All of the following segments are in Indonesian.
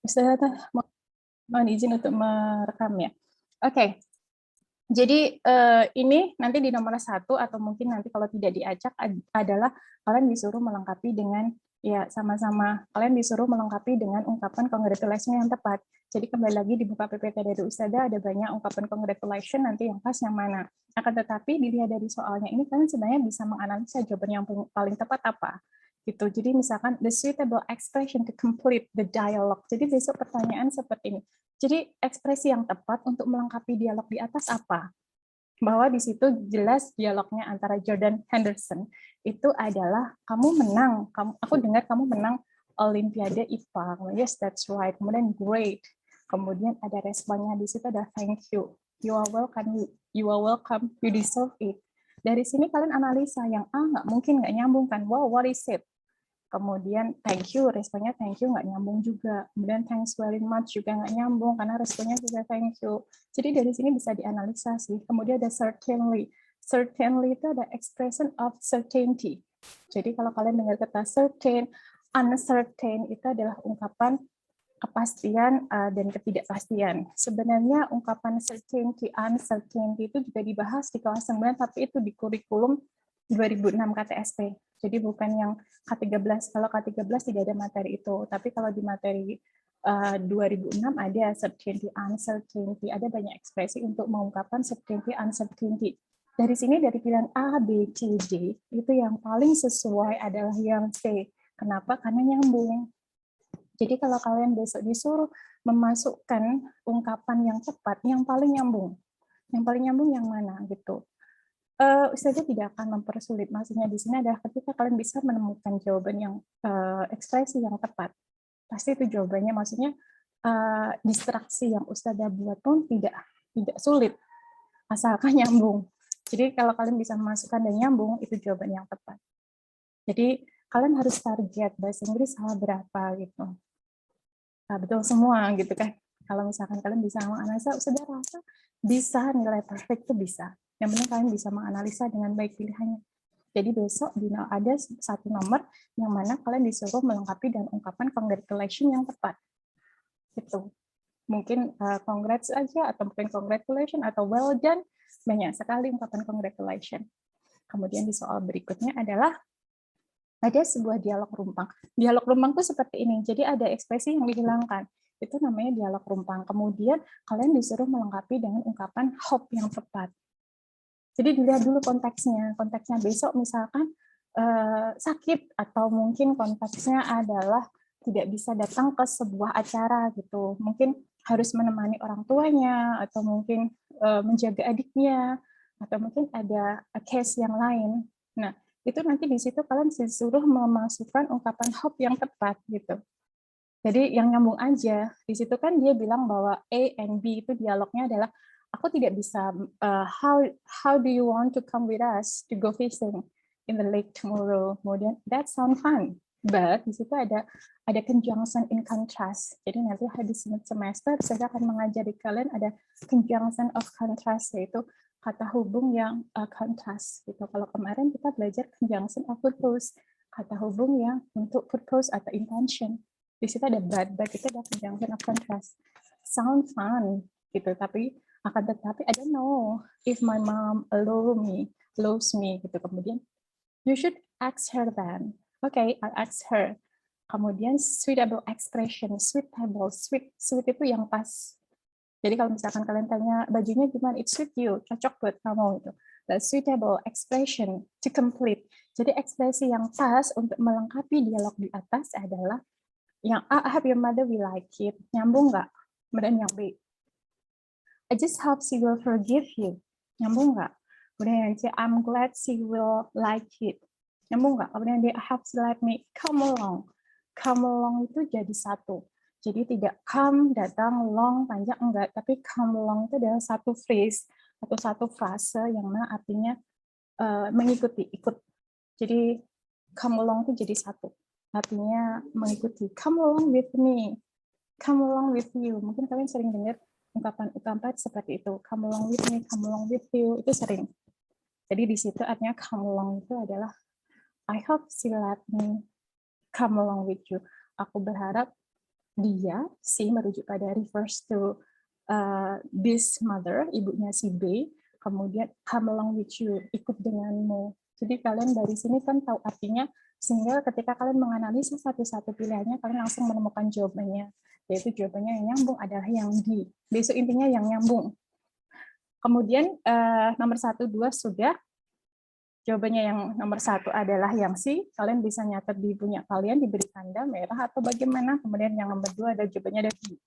Ustazah mohon izin untuk merekam ya. Oke, jadi ini nanti di nomor 1 atau mungkin nanti kalau tidak diacak adalah kalian disuruh melengkapi dengan ya sama-sama kalian disuruh melengkapi dengan ungkapan congratulations yang tepat. Jadi kembali lagi di buka PPT dari Ustazah ada banyak ungkapan congratulations nanti yang pas yang mana. Akan tetapi dilihat dari soalnya ini kalian sebenarnya bisa menganalisa jawaban yang paling tepat apa. Gitu. Jadi misalkan the suitable expression to complete the dialogue. Jadi besok pertanyaan seperti ini. Jadi ekspresi yang tepat untuk melengkapi dialog di atas apa? Bahwa di situ jelas dialognya antara Jordan Henderson itu adalah kamu menang, aku dengar kamu menang Olimpiade IPA. Yes, that's right. Kemudian great. Kemudian ada responnya di situ ada thank you. You are welcome. You are welcome. You deserve it. Dari sini kalian analisa yang nggak mungkin nggak nyambung kan? Wow, what is it? Kemudian thank you, responnya thank you nggak nyambung juga. Kemudian thanks very much juga nggak nyambung karena responnya juga thank you. Jadi dari sini bisa dianalisa sih. Kemudian ada certainly. Certainly itu ada expression of certainty. Jadi kalau kalian dengar kata certain, uncertain itu adalah ungkapan kepastian dan ketidakpastian. Sebenarnya ungkapan certainty, uncertainty itu juga dibahas di kelas 9, tapi itu di kurikulum 2006 KTSP. Jadi bukan yang K13. Kalau K13 tidak ada materi itu, tapi kalau di materi 2006 ada certainty, uncertainty, ada banyak ekspresi untuk mengungkapkan certainty, uncertainty. Dari sini dari pilihan A, B, C, D, itu yang paling sesuai adalah yang C. Kenapa? Karena nyambung. Jadi kalau kalian besok disuruh memasukkan ungkapan yang tepat, yang paling nyambung. Yang paling nyambung yang mana gitu. Ustazah tidak akan mempersulit. Maksudnya di sini adalah ketika kalian bisa menemukan jawaban yang ekspresi yang tepat. Pasti itu jawabannya, maksudnya distraksi yang Ustazah buat pun tidak sulit, asalkan nyambung. Jadi kalau kalian bisa memasukkan dan nyambung, itu jawaban yang tepat. Jadi kalian harus target bahasa Inggris salah berapa gitu. Nah, betul semua gitu kan. Kalau misalkan kalian bisa menganalisa, Ustazah rasa bisa nilai perfect itu bisa. Yang penting kalian bisa menganalisa dengan baik pilihannya. Jadi besok ada satu nomor yang mana kalian disuruh melengkapi dengan ungkapan congratulations yang tepat. Itu mungkin congrats aja atau mungkin congratulations atau well done, banyak sekali ungkapan congratulations. Kemudian di soal berikutnya adalah ada sebuah dialog rumpang. Dialog rumpang itu seperti ini. Jadi ada ekspresi yang dihilangkan. Itu namanya dialog rumpang. Kemudian kalian disuruh melengkapi dengan ungkapan hope yang tepat. Jadi dilihat dulu konteksnya. Konteksnya besok misalkan sakit atau mungkin konteksnya adalah tidak bisa datang ke sebuah acara gitu. Mungkin harus menemani orang tuanya atau mungkin menjaga adiknya atau mungkin ada case yang lain. Nah, itu nanti di situ kalian disuruh memasukkan ungkapan hope yang tepat gitu. Jadi yang nyambung aja. Di situ kan dia bilang bahwa A and B itu dialognya adalah aku tidak bisa how do you want to come with us to go fishing in the lake tomorrow. Kemudian that sound fun. But di situ ada conjunction in contrast. Jadi nanti habis semester saya akan mengajari kalian ada conjunction of contrast, yaitu kata hubung yang contrast gitu. Kalau kemarin kita belajar conjunction of purpose, kata hubung yang untuk purpose atau intention. Di situ ada but itu ada conjunction of contrast. Sound fun gitu, tapi akan tetapi I don't know if my mom loves me gitu. Kemudian you should ask her then. Okay, I'll ask her. Kemudian suitable expression, sweet itu yang pas. Jadi kalau misalkan kalian tanya bajunya gimana, it suit you, cocok buat kamu itu. The suitable expression to complete. Jadi ekspresi yang pas untuk melengkapi dialog di atas adalah yang A, I hope your mother will like it. Nyambung nggak? Kemudian yang B, I just hope she will forgive you. Nyambung nggak? Kemudian yang C, I'm glad she will like it. Nyambung nggak? Kemudian D, I hope she like me. Come along. Come along itu jadi satu. Jadi tidak come, datang, long, panjang, enggak. Tapi come along itu adalah satu phrase atau satu frase yang mana artinya mengikuti, ikut. Jadi come along itu jadi satu. Artinya mengikuti. Come along with me. Come along with you. Mungkin kalian sering dengar ungkapan seperti itu. Come along with me, come along with you. Itu sering. Jadi di situ artinya come along itu adalah I hope she let me come along with you. Aku berharap dia, si merujuk pada refers to this mother, ibunya si B, kemudian come along with you, ikut denganmu. Jadi kalian dari sini kan tahu artinya, sehingga ketika kalian menganalisa satu-satu pilihannya, kalian langsung menemukan jawabannya. Yaitu jawabannya yang nyambung adalah yang D. Besok intinya yang nyambung. Kemudian nomor 1, 2 sudah. Jawabannya yang nomor 1 adalah yang C. Kalian bisa nyatet di punya kalian, diberi tanda merah atau bagaimana. Kemudian yang nomor 2 ada jawabannya ada D.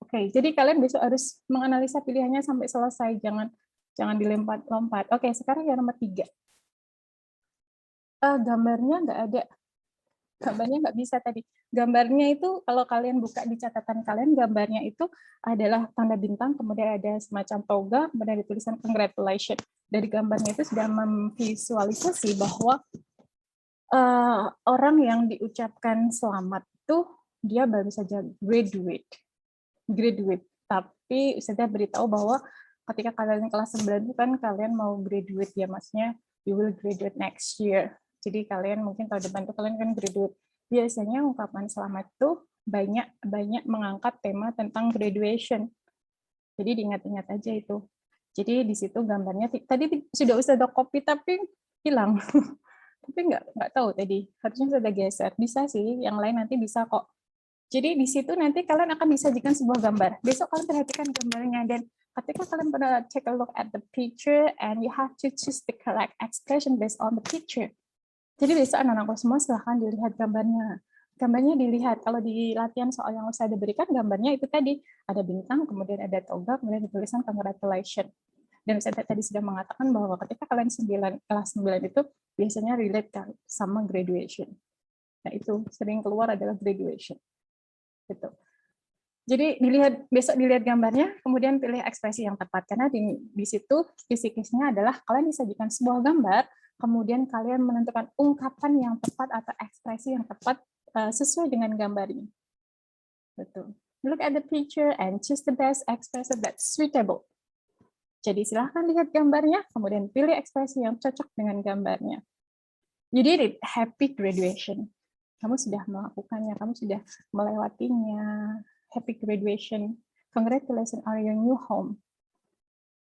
Oke, jadi kalian besok harus menganalisa pilihannya sampai selesai, jangan dilompat-lompat. Oke, sekarang yang nomor 3. Gambarnya nggak ada. Gambarnya nggak bisa tadi. Gambarnya itu kalau kalian buka di catatan kalian, gambarnya itu adalah tanda bintang, kemudian ada semacam toga, kemudian ada tulisan congratulations. Dari gambarnya itu sudah memvisualisasi bahwa orang yang diucapkan selamat itu dia baru saja graduate. Tapi saya beritahu bahwa ketika kalian kelas 9 itu kan kalian mau graduate ya, maksudnya you will graduate next year. Jadi kalian mungkin tahun depan itu kalian kan graduate. Biasanya ungkapan selamat itu banyak mengangkat tema tentang graduation. Jadi diingat-ingat aja itu. Jadi di situ gambarnya tadi sudah ada copy tapi hilang. Tapi nggak tahu tadi, harusnya sudah geser. Bisa sih, yang lain nanti bisa kok. Jadi di situ nanti kalian akan disajikan sebuah gambar. Besok kalian perhatikan gambarnya, dan ketika kalian pernah take a look at the picture and you have to choose the correct expression based on the picture. Jadi besok anak-anakku semua silahkan dilihat gambarnya. Gambarnya dilihat. Kalau di latihan soal yang saya berikan, gambarnya itu tadi ada bintang, kemudian ada toga, kemudian ditulisan congratulations. Dan saya tadi sudah mengatakan bahwa ketika kalian kelas 9 itu biasanya relate sama graduation. Nah itu sering keluar adalah graduation. Gitu. Jadi besok dilihat gambarnya, kemudian pilih ekspresi yang tepat, karena di situ kisi-kisinya adalah kalian disajikan sebuah gambar, kemudian kalian menentukan ungkapan yang tepat atau ekspresi yang tepat sesuai dengan gambar ini. Betul. Look at the picture and choose the best expression that's suitable. Jadi silahkan lihat gambarnya, kemudian pilih ekspresi yang cocok dengan gambarnya. You did it. Happy graduation. Kamu sudah melakukannya, kamu sudah melewatinya. Happy graduation. Congratulations on your new home.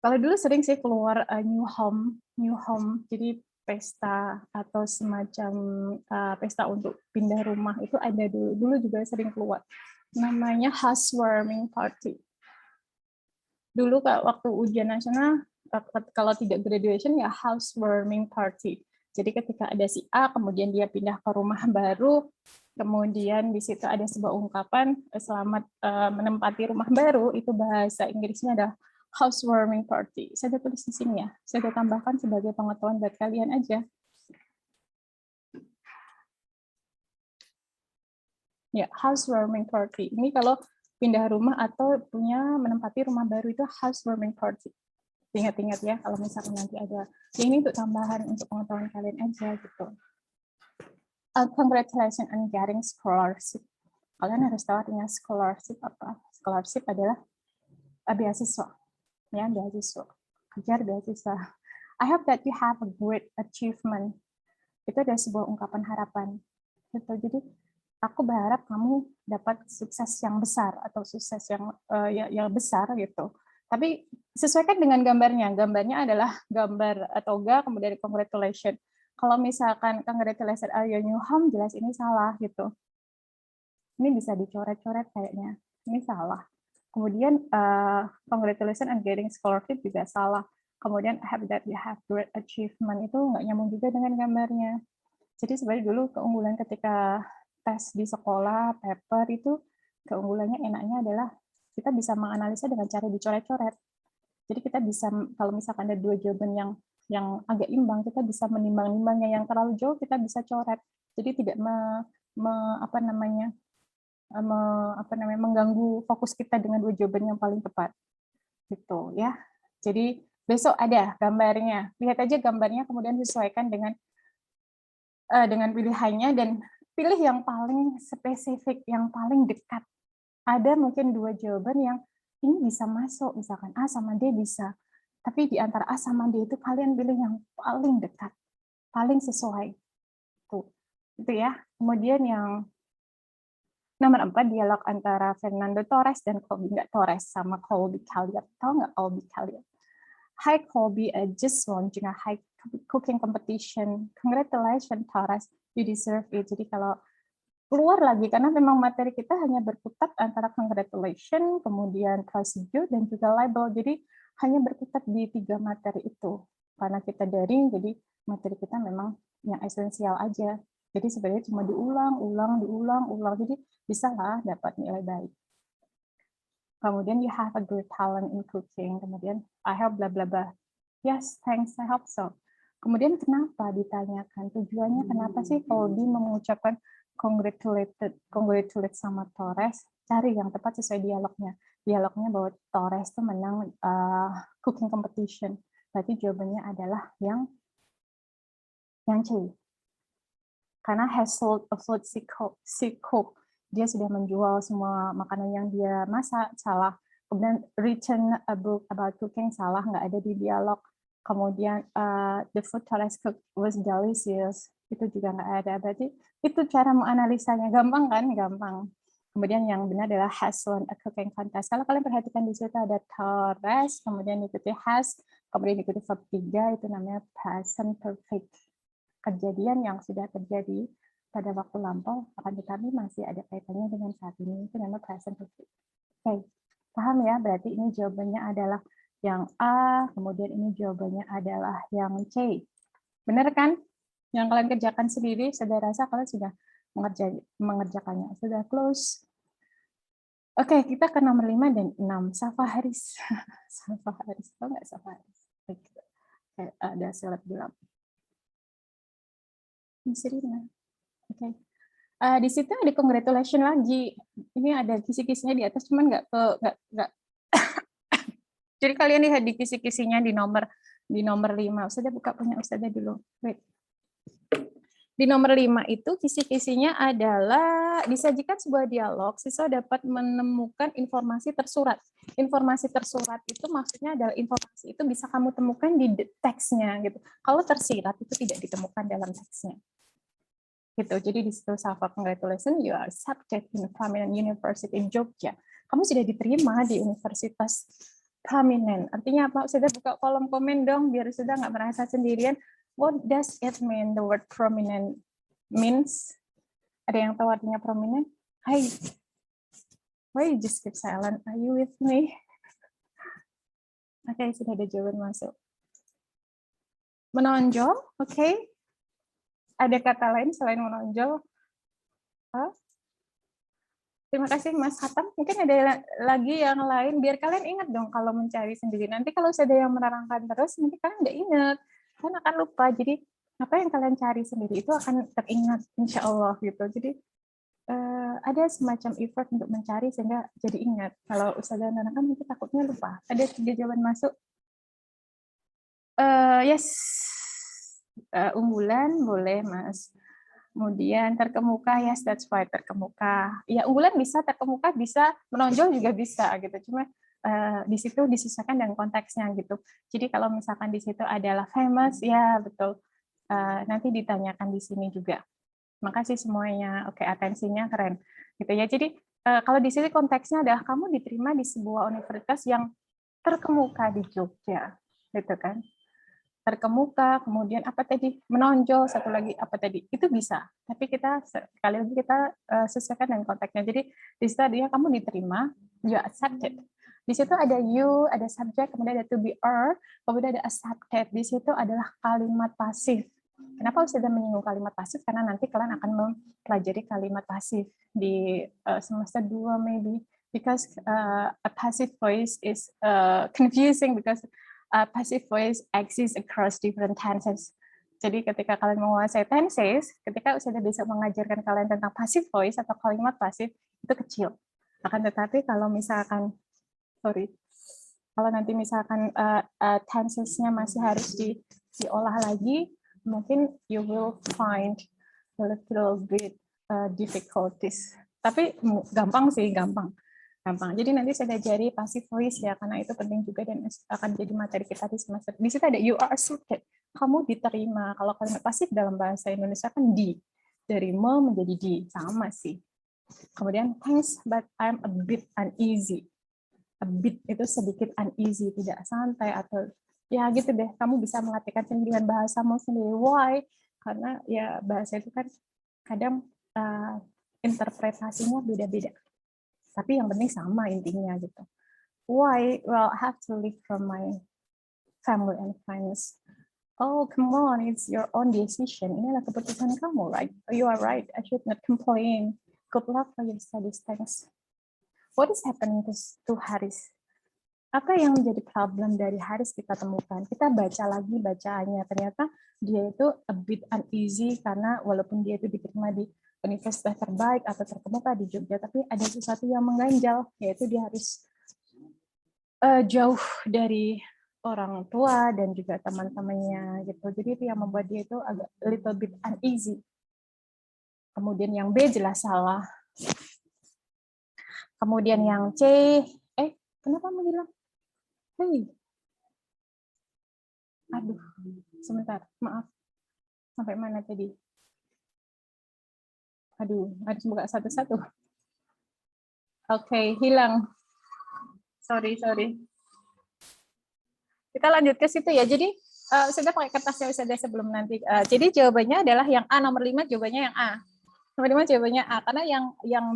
Kalau dulu sering sih keluar new home. Jadi pesta atau semacam pesta untuk pindah rumah itu ada dulu. Dulu juga sering keluar. Namanya housewarming party. Dulu waktu ujian nasional, kalau tidak graduation ya housewarming party. Jadi ketika ada si A, kemudian dia pindah ke rumah baru, kemudian di situ ada sebuah ungkapan selamat menempati rumah baru, itu bahasa Inggrisnya adalah housewarming party. Saya sudah tulis di sini ya, saya sudah tambahkan sebagai pengetahuan buat kalian aja. Ya, housewarming party. Ini kalau pindah rumah atau menempati rumah baru itu housewarming party. Ingat-ingat ya, kalau misalkan nanti ada. Ya, ini untuk tambahan untuk pengetahuan kalian aja gitu. Congratulations on getting scholarship. Kalian harus tahu artinya scholarship apa. Scholarship adalah beasiswa. Ya, beasiswa. Kejar beasiswa. I hope that you have a great achievement. Itu adalah sebuah ungkapan harapan. Gitu. Jadi, aku berharap kamu dapat sukses yang besar atau sukses yang besar gitu. Tapi sesuaikan dengan gambarnya. Gambarnya adalah gambar toga, kemudian congratulations. Kalau misalkan congratulations on your new home, jelas ini salah gitu. Ini bisa dicoret-coret kayaknya. Ini salah. Kemudian congratulations on getting scholarship juga salah. Kemudian I hope that you have great achievement itu nggak nyambung juga dengan gambarnya. Jadi sebenarnya dulu keunggulan ketika tes di sekolah, paper itu keunggulannya enaknya adalah kita bisa menganalisa dengan cara dicoret-coret. Jadi kita bisa, kalau misalkan ada dua jawaban yang agak imbang, kita bisa menimbang-nimbangnya. Yang terlalu jauh kita bisa coret. Jadi tidak mengganggu fokus kita dengan dua jawaban yang paling tepat. Gitu ya. Jadi besok ada gambarnya. Lihat aja gambarnya, kemudian sesuaikan dengan pilihannya dan pilih yang paling spesifik, yang paling dekat. Ada mungkin dua jawaban yang ini bisa masuk, misalkan A sama D bisa. Tapi di antara A sama D itu kalian pilih yang paling dekat, paling sesuai. Tuh. Itu ya. Kemudian Nomor 4, dialog antara Fernando Torres dan Colby, nggak Torres, sama Colby Collier. Tahu nggak Colby Collier? Hi Colby, I just launching a high cooking competition. Congratulations Torres, you deserve it. Jadi kalau keluar lagi, karena memang materi kita hanya berkutat antara congratulations, kemudian procedure, dan juga label. Jadi hanya berkutat di 3 materi itu. Karena kita daring, jadi materi kita memang yang esensial aja. Jadi sebenarnya cuma diulang. Jadi bisa lah dapat nilai baik. Kemudian you have a good talent in cooking. Kemudian I hope bla bla bla. Yes, thanks, I hope so. Kemudian kenapa ditanyakan? Tujuannya kenapa sih Colby mengucapkan congratulate sama Torres? Cari yang tepat sesuai dialognya. Dialognya bahwa Torres itu menang cooking competition. Berarti jawabannya adalah yang C. Karena has sold a food she cook. Dia sudah menjual semua makanan yang dia masak, salah. Kemudian written a book about cooking, salah, nggak ada di dialog. Kemudian the food Torres cooked was delicious, itu juga nggak ada. Berarti itu cara menganalisanya. Gampang kan? Gampang. Kemudian yang benar adalah has won a cooking contest. Kalau kalian perhatikan di situ ada Torres, kemudian diikuti has, kemudian diikuti verb 3, itu namanya present perfect. Kejadian yang sudah terjadi pada waktu lampau, akan tetapi masih ada kaitannya dengan saat ini. Itu namanya present perfect. Oke, paham ya? Berarti ini jawabannya adalah yang A, kemudian ini jawabannya adalah yang C. Benar kan? Yang kalian kerjakan sendiri, saya rasa kalian sudah mengerjakannya. Sudah close. Oke, kita ke nomor 5 dan 6. Safa Haris. Safa Haris. Tahu nggak Safa Haris? Oke, ada selebgram. Serina. Oke. Di situ ada congratulation lagi. Ini ada kisi-kisinya di atas, cuman nggak. Jadi kalian lihat di kisi-kisinya di nomor 5. Ustazah buka punya Ustazah dulu. Wait. Di nomor 5 itu kisi-kisinya adalah disajikan sebuah dialog, siswa dapat menemukan informasi tersurat. Informasi tersurat itu maksudnya adalah informasi itu bisa kamu temukan di teksnya gitu. Kalau tersirat itu tidak ditemukan dalam teksnya. Gitu. Jadi di situ Safa, congratulations, you are accepted in prominent university in Jogja. Kamu sudah diterima di universitas prominent. Artinya apa? Sudah buka kolom komen dong, biar sudah nggak merasa sendirian. What does it mean? The word prominent means. Ada yang tahu artinya prominent? Hai. Why you just keep silent? Are you with me? Oke, sudah ada jawaban masuk. Menonjol, oke. Ada kata lain selain menonjol? Huh? Terima kasih Mas Hatam. Mungkin ada lagi yang lain. Biar kalian ingat dong kalau mencari sendiri. Nanti kalau ada yang menerangkan terus, nanti kalian nggak ingat. Kalian akan lupa. Jadi apa yang kalian cari sendiri itu akan teringat, insya Allah gitu. Jadi ada semacam effort untuk mencari sehingga jadi ingat. Kalau Ustazah menerangkan nanti takutnya lupa. Ada 3 jawaban masuk. Yes. Unggulan boleh Mas. Kemudian terkemuka, yes, that's why terkemuka. Ya unggulan bisa, terkemuka bisa, menonjol juga bisa gitu. Cuma di situ disesuaikan dengan konteksnya gitu. Jadi kalau misalkan di situ adalah famous, ya betul. Nanti ditanyakan di sini juga. Makasih semuanya. Oke, atensinya keren. Gitu ya. Jadi kalau di sini konteksnya adalah kamu diterima di sebuah universitas yang terkemuka di Jogja, gitu kan? Terkemuka, kemudian apa tadi, menonjol, satu lagi apa tadi, itu bisa. Tapi kita sekali lagi kita sesuaikan dengan konteksnya. Jadi di situ dia kamu diterima, you are accepted. Di situ ada you, ada subject, kemudian ada to be or, kemudian ada accepted. Di situ adalah kalimat pasif. Kenapa sudah menyinggung kalimat pasif? Karena nanti kalian akan mempelajari kalimat pasif di semester 2 maybe. Because a passive voice is confusing because passive voice exists across different tenses. Jadi ketika kalian menguasai tenses, ketika sudah bisa mengajarkan kalian tentang passive voice atau kalimat pasif, itu kecil. Akan tetapi kalau misalkan, kalau nanti misalkan tensesnya masih harus diolah lagi, mungkin you will find a little bit difficulties. Tapi gampang sih, gampang. Jadi nanti saya ajari passive voice ya, karena itu penting juga dan akan jadi materi kita di semester. Di situ ada you are accepted, kamu diterima. Kalau kalimat pasif dalam bahasa Indonesia kan di, dari me menjadi di, sama sih. Kemudian thanks, but I'm a bit uneasy. A bit itu sedikit uneasy, tidak santai atau ya gitu deh. Kamu bisa mengartikan sendiri dengan bahasamu sendiri. Why? Karena ya bahasa itu kan kadang interpretasinya beda-beda. Tapi yang penting sama intinya gitu. Why? Well, I have to leave from my family and friends. Oh, come on, it's your own decision. Ini adalah keputusan kamu, right? You are right. I should not complain. Good luck for your studies. Thanks. What is happening to Haris? Apa yang menjadi problem dari Haris kita temukan? Kita baca lagi bacaannya. Ternyata dia itu a bit uneasy karena walaupun dia itu diterima di universitas terbaik atau terkemuka di Jogja, tapi ada sesuatu yang mengganjal, yaitu dia harus jauh dari orang tua dan juga teman-temannya gitu. Jadi itu yang membuat dia itu agak little bit uneasy. Kemudian yang B jelas salah. Kemudian yang C, kenapa menghilang? Hey. Aduh, sebentar, maaf. Sampai mana tadi? Aduh, harus buka satu-satu. Oke, hilang. Sorry. Kita lanjut ke situ ya. Jadi sudah pakai kertasnya sudah sebelum nanti. Jadi jawabannya adalah yang A, nomor 5 jawabannya yang A. Nomor 5 jawabannya A karena yang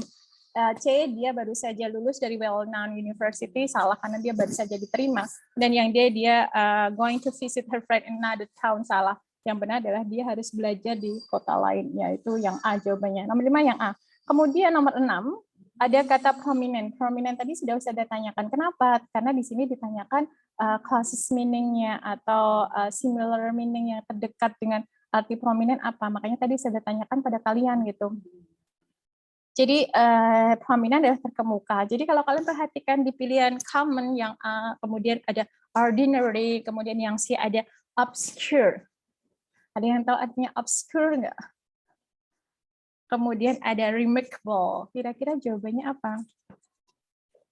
C dia baru saja lulus dari well-known university, salah karena dia baru saja diterima. Dan yang dia going to visit her friend in another town, salah. Yang benar adalah dia harus belajar di kota lain, yaitu yang A jawabannya. Nomor 5 yang A. Kemudian nomor 6 ada kata prominent. Prominent tadi sudah saya tanyakan. Kenapa? Karena di sini ditanyakan closest meaning-nya atau similar meaning yang terdekat dengan arti prominent apa. Makanya tadi saya tanyakan pada kalian gitu. Jadi prominent adalah terkemuka. Jadi kalau kalian perhatikan di pilihan common yang A, kemudian ada ordinary, kemudian yang C ada obscure. Ada yang tahu artinya obscure nggak? Kemudian ada remarkable. Kira-kira jawabannya apa?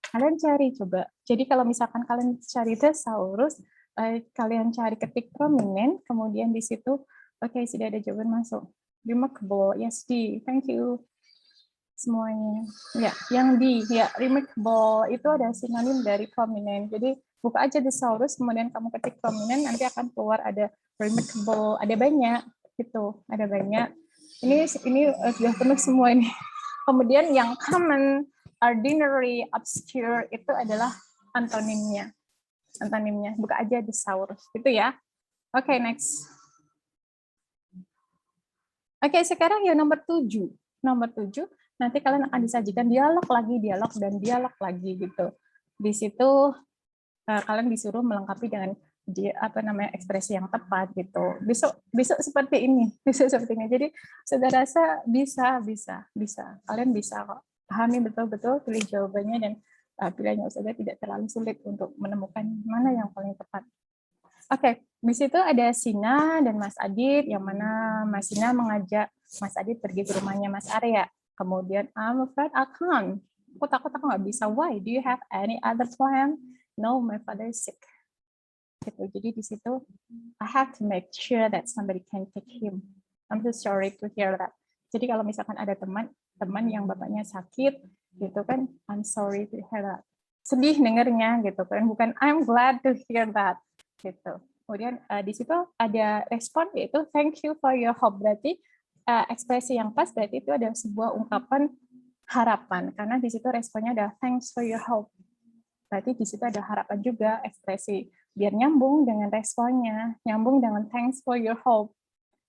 Kalian cari coba. Jadi kalau misalkan kalian cari thesaurus, kalian cari ketik prominent, kemudian di situ, oke, sudah ada jawaban masuk. Remarkable, yes D, thank you semuanya. Ya, yang D, ya remarkable itu ada sinonim dari prominent. Jadi buka aja thesaurus, kemudian kamu ketik prominent, nanti akan keluar ada remarkable, ada banyak gitu, ada banyak. Ini sudah penuh semua ini. Kemudian yang common, ordinary, obscure itu adalah antonimnya. Antonimnya. Buka aja thesaurus. Itu ya. Oke, next. Oke, sekarang yang nomor 7. Nomor 7, nanti kalian akan disajikan dialog lagi gitu. Di situ kalian disuruh melengkapi dengan ekspresi yang tepat gitu. Besok seperti ini. Jadi saudara rasa bisa. Kalian bisa kok. Pahami betul-betul, pilih jawabannya, dan pilihannya saudara tidak terlalu sulit untuk menemukan mana yang paling tepat. Oke, di situ ada Sina dan Mas Adit, yang mana Mas Sina mengajak Mas Adit pergi ke rumahnya Mas Arya. Kemudian, I'm afraid I can't. Aku takut aku nggak bisa. Why? Do you have any other plan? No, my father is sick. Gitu. Jadi di situ, I have to make sure that somebody can take him. I'm so sorry to hear that. Jadi kalau misalkan ada teman yang bapaknya sakit, gitu kan, I'm sorry to hear that. Sedih dengernya, gitu kan. Bukan I'm glad to hear that. Gitu. Kemudian di situ ada respon, yaitu thank you for your hope. Berarti ekspresi yang pas berarti itu ada sebuah ungkapan harapan, karena di situ responnya ada thanks for your hope. Berarti di situ ada harapan juga, ekspresi biar nyambung dengan responnya, nyambung dengan thanks for your hope.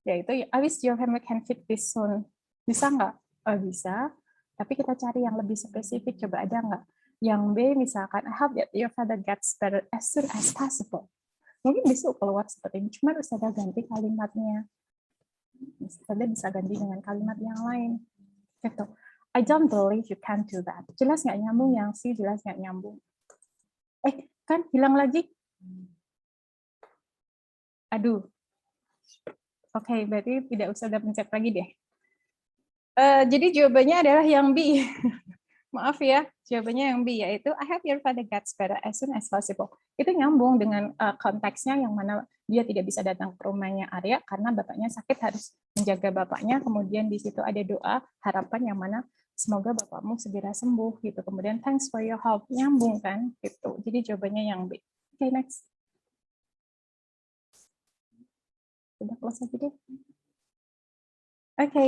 Yaitu I wish your family can fit this soon. Bisa nggak? Oh, bisa. Tapi kita cari yang lebih spesifik. Coba ada nggak? Yang B misalkan I hope that your father gets better as soon as possible. Mungkin besok keluar seperti ini, cuma harus ada ganti kalimatnya. Anda bisa ganti dengan kalimat yang lain. Gitu. I don't believe you can do that. Jelas nggak nyambung yang C, jelas nggak nyambung. Kan hilang lagi. Aduh. Oke, berarti tidak usah pencet lagi deh. Jadi jawabannya adalah yang B. Maaf ya, jawabannya yang B, yaitu I hope your father gets better as soon as possible. Itu nyambung dengan konteksnya yang mana dia tidak bisa datang ke rumahnya Arya karena bapaknya sakit, harus menjaga bapaknya. Kemudian di situ ada doa harapan yang mana semoga bapakmu segera sembuh gitu. Kemudian thanks for your help, nyambung kan gitu. Jadi jawabannya yang B. Oke, next. Sudah close aja deh. Oke.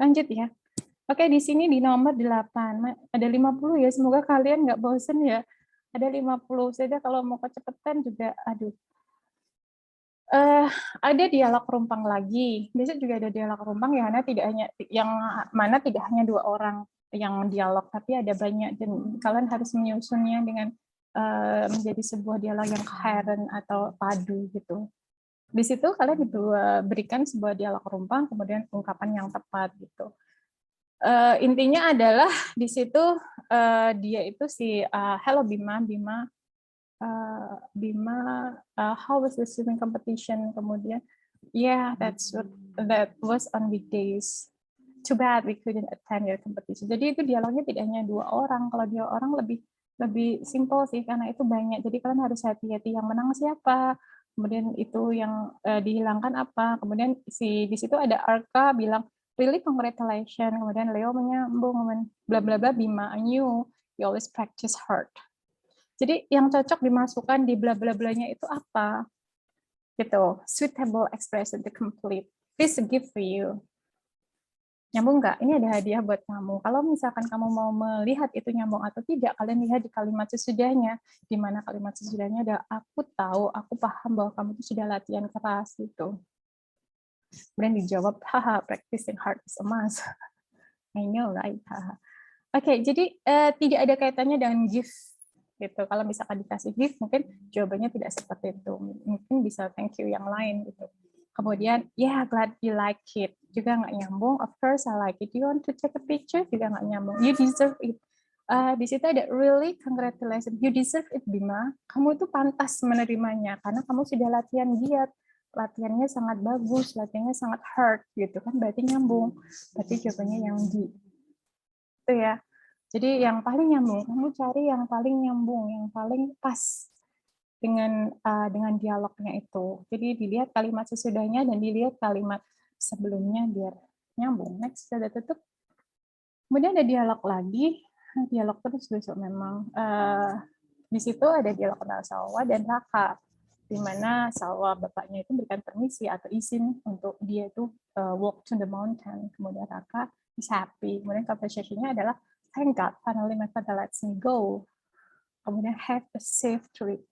Lanjut ya. Oke, di sini di nomor 8 ada 50 ya. Semoga kalian nggak bosen ya. Ada 50. Saya kalau mau kecepatan juga aduh. Ada dialog rumpang lagi. Biasanya juga ada dialog rumpang yang mana tidak hanya 2 orang yang dialog, tapi ada banyak, dan kalian harus menyusunnya dengan menjadi sebuah dialog yang coherent atau padu gitu. Di situ kalian berikan sebuah dialog rumpang, kemudian ungkapan yang tepat gitu. Intinya adalah di situ dia itu hello Bima, how was the swimming competition? Kemudian, yeah, that was on weekdays. Too bad we couldn't attend your competition. Jadi itu dialognya tidak hanya 2 orang. Kalau 2 orang lebih simple sih, karena itu banyak. Jadi kalian harus hati-hati yang menang siapa. Kemudian itu yang dihilangkan apa. Kemudian di situ ada Arka bilang really congratulations. Kemudian Leo menyambung bla bla bla Bima, I knew you always practice hard. Jadi yang cocok dimasukkan di bla bla blanya itu apa? Gitu. Suitable expression to complete. This is a gift for you. Nyambung nggak? Ini ada hadiah buat kamu. Kalau misalkan kamu mau melihat itu nyambung atau tidak, kalian lihat di kalimat sesudahnya. Di mana kalimat sesudahnya ada aku tahu, aku paham bahwa kamu itu sudah latihan keras gitu. Kemudian dijawab, haha, practicing hard is a must. I know, right? Oke, jadi tidak ada kaitannya dengan gift. Gitu. Kalau misalkan dikasih gift, mungkin jawabannya tidak seperti itu. Mungkin bisa thank you yang lain gitu. Kemudian, yeah, glad you like it. Juga nggak nyambung. Of course, I like it. You want to take a picture? Juga nggak nyambung. You deserve it. Di situ ada really congratulations. You deserve it, Bima. Kamu itu pantas menerimanya karena kamu sudah latihan giat. Latihannya sangat bagus, latihannya sangat hard gitu kan. Berarti nyambung. Berarti jawabannya yang D. Itu ya. Jadi yang paling nyambung, kamu cari yang paling nyambung, yang paling pas dengan dialognya itu. Jadi dilihat kalimat sesudahnya dan dilihat kalimat sebelumnya biar nyambung. Next, sudah tutup. Kemudian ada dialog lagi, dialog terus besok memang. Di situ ada dialog antara Salwa dan Raka, di mana Salwa bapaknya itu berikan permisi atau izin untuk dia itu walk to the mountain. Kemudian Raka is happy. Kemudian conversation-nya adalah thank God, finally my father lets me go. Kemudian have a safe trip.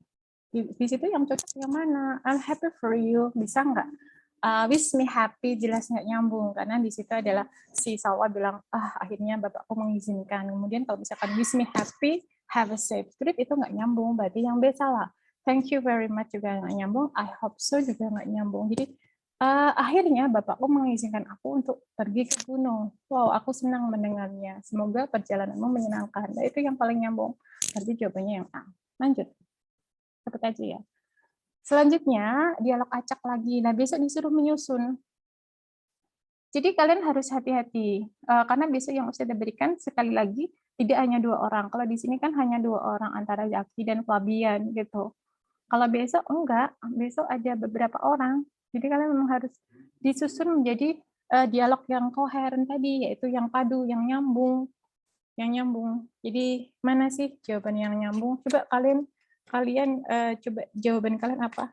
Di situ yang cocok yang mana? I'm happy for you. Bisa nggak? Wish me happy, jelas nggak nyambung. Karena di situ adalah si Salwa bilang, akhirnya bapakku mengizinkan. Kemudian kalau misalkan wish me happy, have a safe trip, itu nggak nyambung. Berarti yang B salah. Thank you very much juga nggak nyambung. I hope so juga nggak nyambung. Jadi akhirnya bapakku mengizinkan aku untuk pergi ke gunung. Wow, aku senang mendengarnya. Semoga perjalananmu menyenangkan. Nah, itu yang paling nyambung. Berarti jawabannya yang A. Lanjut. Cepet aja ya. Selanjutnya, dialog acak lagi. Nah, besok disuruh menyusun. Jadi kalian harus hati-hati. Karena besok yang Ustazah berikan, sekali lagi, tidak hanya 2 orang. Kalau di sini kan hanya 2 orang, antara Zaki dan Fabian. Gitu. Kalau besok enggak, besok ada beberapa orang. Jadi kalian memang harus disusun menjadi dialog yang koheren tadi, yaitu yang padu, yang nyambung. Yang nyambung. Jadi mana sih jawaban yang nyambung? Coba kalian coba jawaban kalian apa?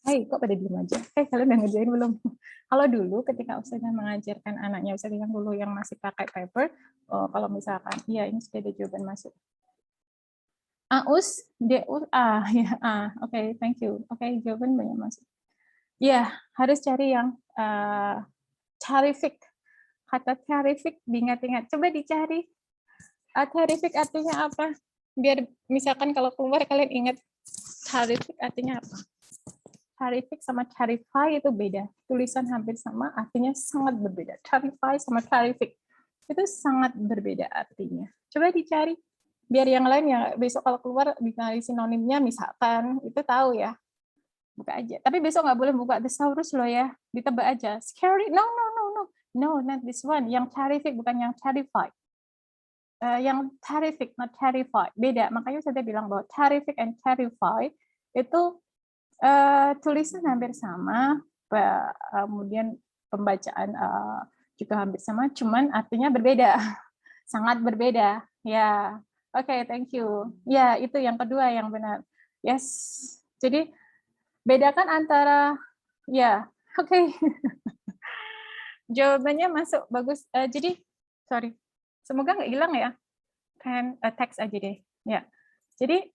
Hai, kok pada diem aja? Kalian udah ngerjain belum? Kalau dulu ketika Ustazah mengajarkan anaknya, Ustazah yang dulu yang masih pakai paper, kalau misalkan, iya ini sudah ada jawaban masuk. Aus, Deus, ya, oke, thank you. Oke, jawaban banyak masuk. Ya, harus cari yang terrific. Kata terrific diingat-ingat. Coba dicari. Terrific artinya apa? Biar misalkan kalau keluar kalian ingat terrific artinya apa. Terrific sama terrify itu beda. Tulisan hampir sama, artinya sangat berbeda. Terrify sama terrific itu sangat berbeda artinya. Coba dicari. Biar yang lain ya besok kalau keluar dicari sinonimnya misalkan, itu tahu ya. Buka aja. Tapi besok nggak boleh buka thesaurus loh ya. Ditebak aja. Scary? No, no, no, no. No, not this one. Yang terrific bukan yang terrified. Yang terrific, not terrified. Beda. Makanya saya bilang bahwa terrific and terrified itu tulisan hampir sama, kemudian pembacaan juga hampir sama, cuman artinya berbeda, sangat berbeda. Ya, oke, thank you. Ya, itu yang kedua yang benar. Yes, jadi bedakan antara, ya, oke. Jawabannya masuk, bagus. Jadi, sorry, semoga nggak hilang ya. Kan teks aja deh. Ya, jadi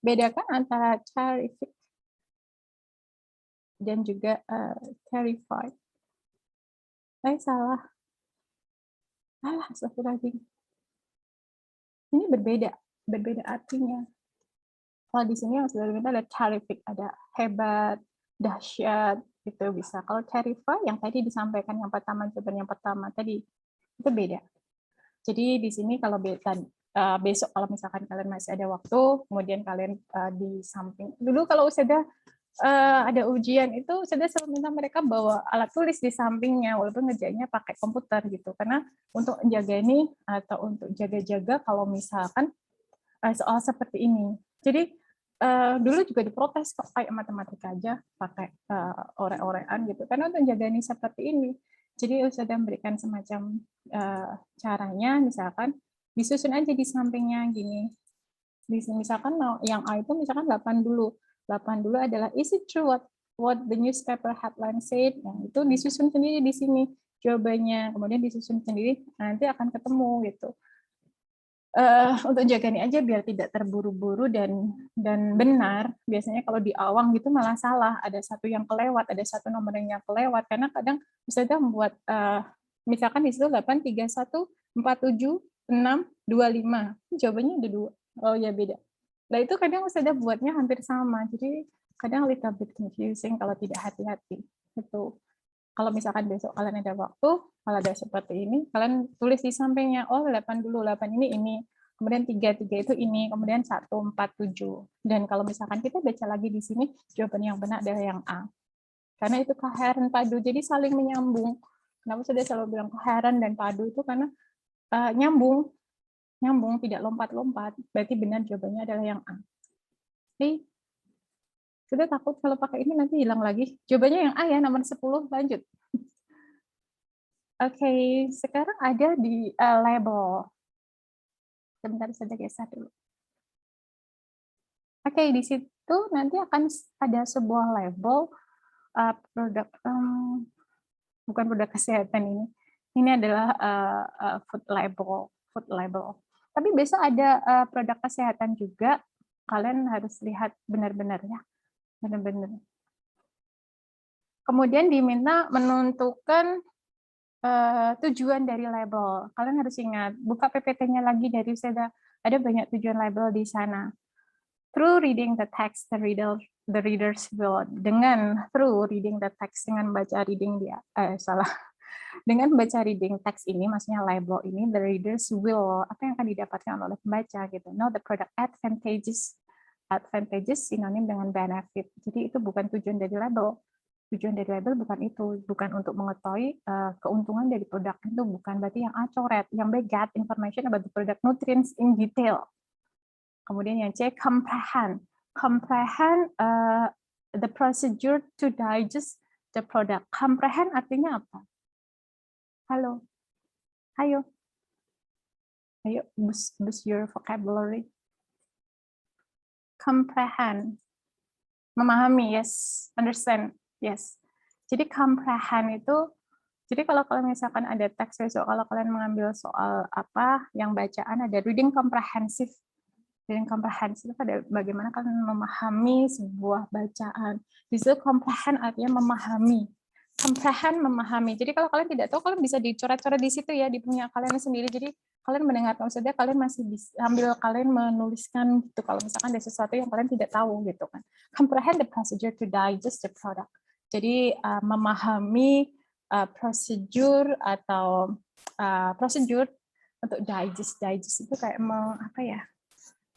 bedakan antara terrific dan juga terrified. Salah. Astagfirullahaladzim. Ini berbeda artinya. Kalau di sini yang sudah ada terrific, ada hebat, dahsyat, itu bisa. Kalau terrified yang tadi disampaikan yang pertama tadi itu beda. Jadi di sini kalau besok kalau misalkan kalian masih ada waktu, kemudian kalian di samping dulu kalau sudah ada ujian itu sudah selalu minta mereka bawa alat tulis di sampingnya walaupun ngerjainnya pakai komputer gitu, karena untuk menjaga ini atau untuk jaga-jaga kalau misalkan soal seperti ini. Jadi dulu juga diprotes kok kayak matematika aja pakai orek-orekan gitu, karena untuk menjaga ini seperti ini. Jadi sudah memberikan semacam caranya, misalkan disusun aja di sampingnya gini. Misalkan yang A itu misalkan 8 dulu. 8 dulu adalah is it true what the newspaper headline said? Yang itu disusun sendiri di sini jawabannya. Kemudian disusun sendiri, nanti akan ketemu gitu. Untuk jaga ini aja biar tidak terburu-buru dan benar. Biasanya kalau di awang gitu malah salah, ada satu yang kelewat, ada satu nomor yang kelewat, karena kadang bisa membuat misalkan di situ 8 3 1 4 7 6 2 5. Jawabannya ada 2. Oh ya beda. Nah itu kadang Ustazah buatnya hampir sama. Jadi kadang little bit confusing kalau tidak hati-hati. Itu. Kalau misalkan besok kalian ada waktu, kalau ada seperti ini, kalian tulis di sampingnya, oh 8 dulu, 8 ini, kemudian 3 itu ini, kemudian 1, 4, 7. Dan kalau misalkan kita baca lagi di sini, jawaban yang benar adalah yang A. Karena itu koheren padu, jadi saling menyambung. Kenapa sudah selalu bilang koheren dan padu itu karena nyambung, tidak lompat-lompat. Berarti benar jawabannya adalah yang A. Jadi, sudah takut kalau pakai ini nanti hilang lagi. Jawabannya yang A ya, nomor 10, lanjut. Oke, sekarang ada di label. Sebentar saja geser dulu. Oke, di situ nanti akan ada sebuah label produk, bukan produk kesehatan ini. Ini adalah food label. Tapi besok ada produk kesehatan juga. Kalian harus lihat benar-benar ya. Benar-benar. Kemudian diminta menentukan tujuan dari label. Kalian harus ingat, buka PPT-nya lagi dari saya ada banyak tujuan label di sana. Through reading the text, the readers will, through reading the text, dengan baca reading dengan baca reading text ini, maksudnya label ini, the readers will, apa yang akan didapatkan oleh pembaca gitu. Know the product advantages sinonim dengan benefit. Jadi itu bukan tujuan dari label. Tujuan dari label bukan itu, bukan untuk mengetahui keuntungan dari produk itu, bukan. Berarti yang A coret, yang B get information about the product nutrients in detail. Kemudian yang C comprehend the procedure to digest the product. Comprehend artinya apa? Halo, ayo boost your vocabulary. Comprehend, memahami, yes, understand. Yes. Jadi comprehend itu, jadi kalau kalian misalkan ada teks besok, kalau kalian mengambil soal apa yang bacaan ada reading comprehensive. Reading comprehensive ada bagaimana kalian memahami sebuah bacaan. Di situ comprehend artinya memahami. Comprehend memahami. Jadi kalau kalian tidak tahu, kalian bisa dicoret-coret di situ ya, di punya kalian sendiri. Jadi kalian mendengarkan saja, kalian masih bisa sambil kalian menuliskan gitu. Kalau misalkan ada sesuatu yang kalian tidak tahu gitu kan. Comprehend the procedure to digest the product. Jadi memahami prosedur atau prosedur untuk digest itu kayak apa ya?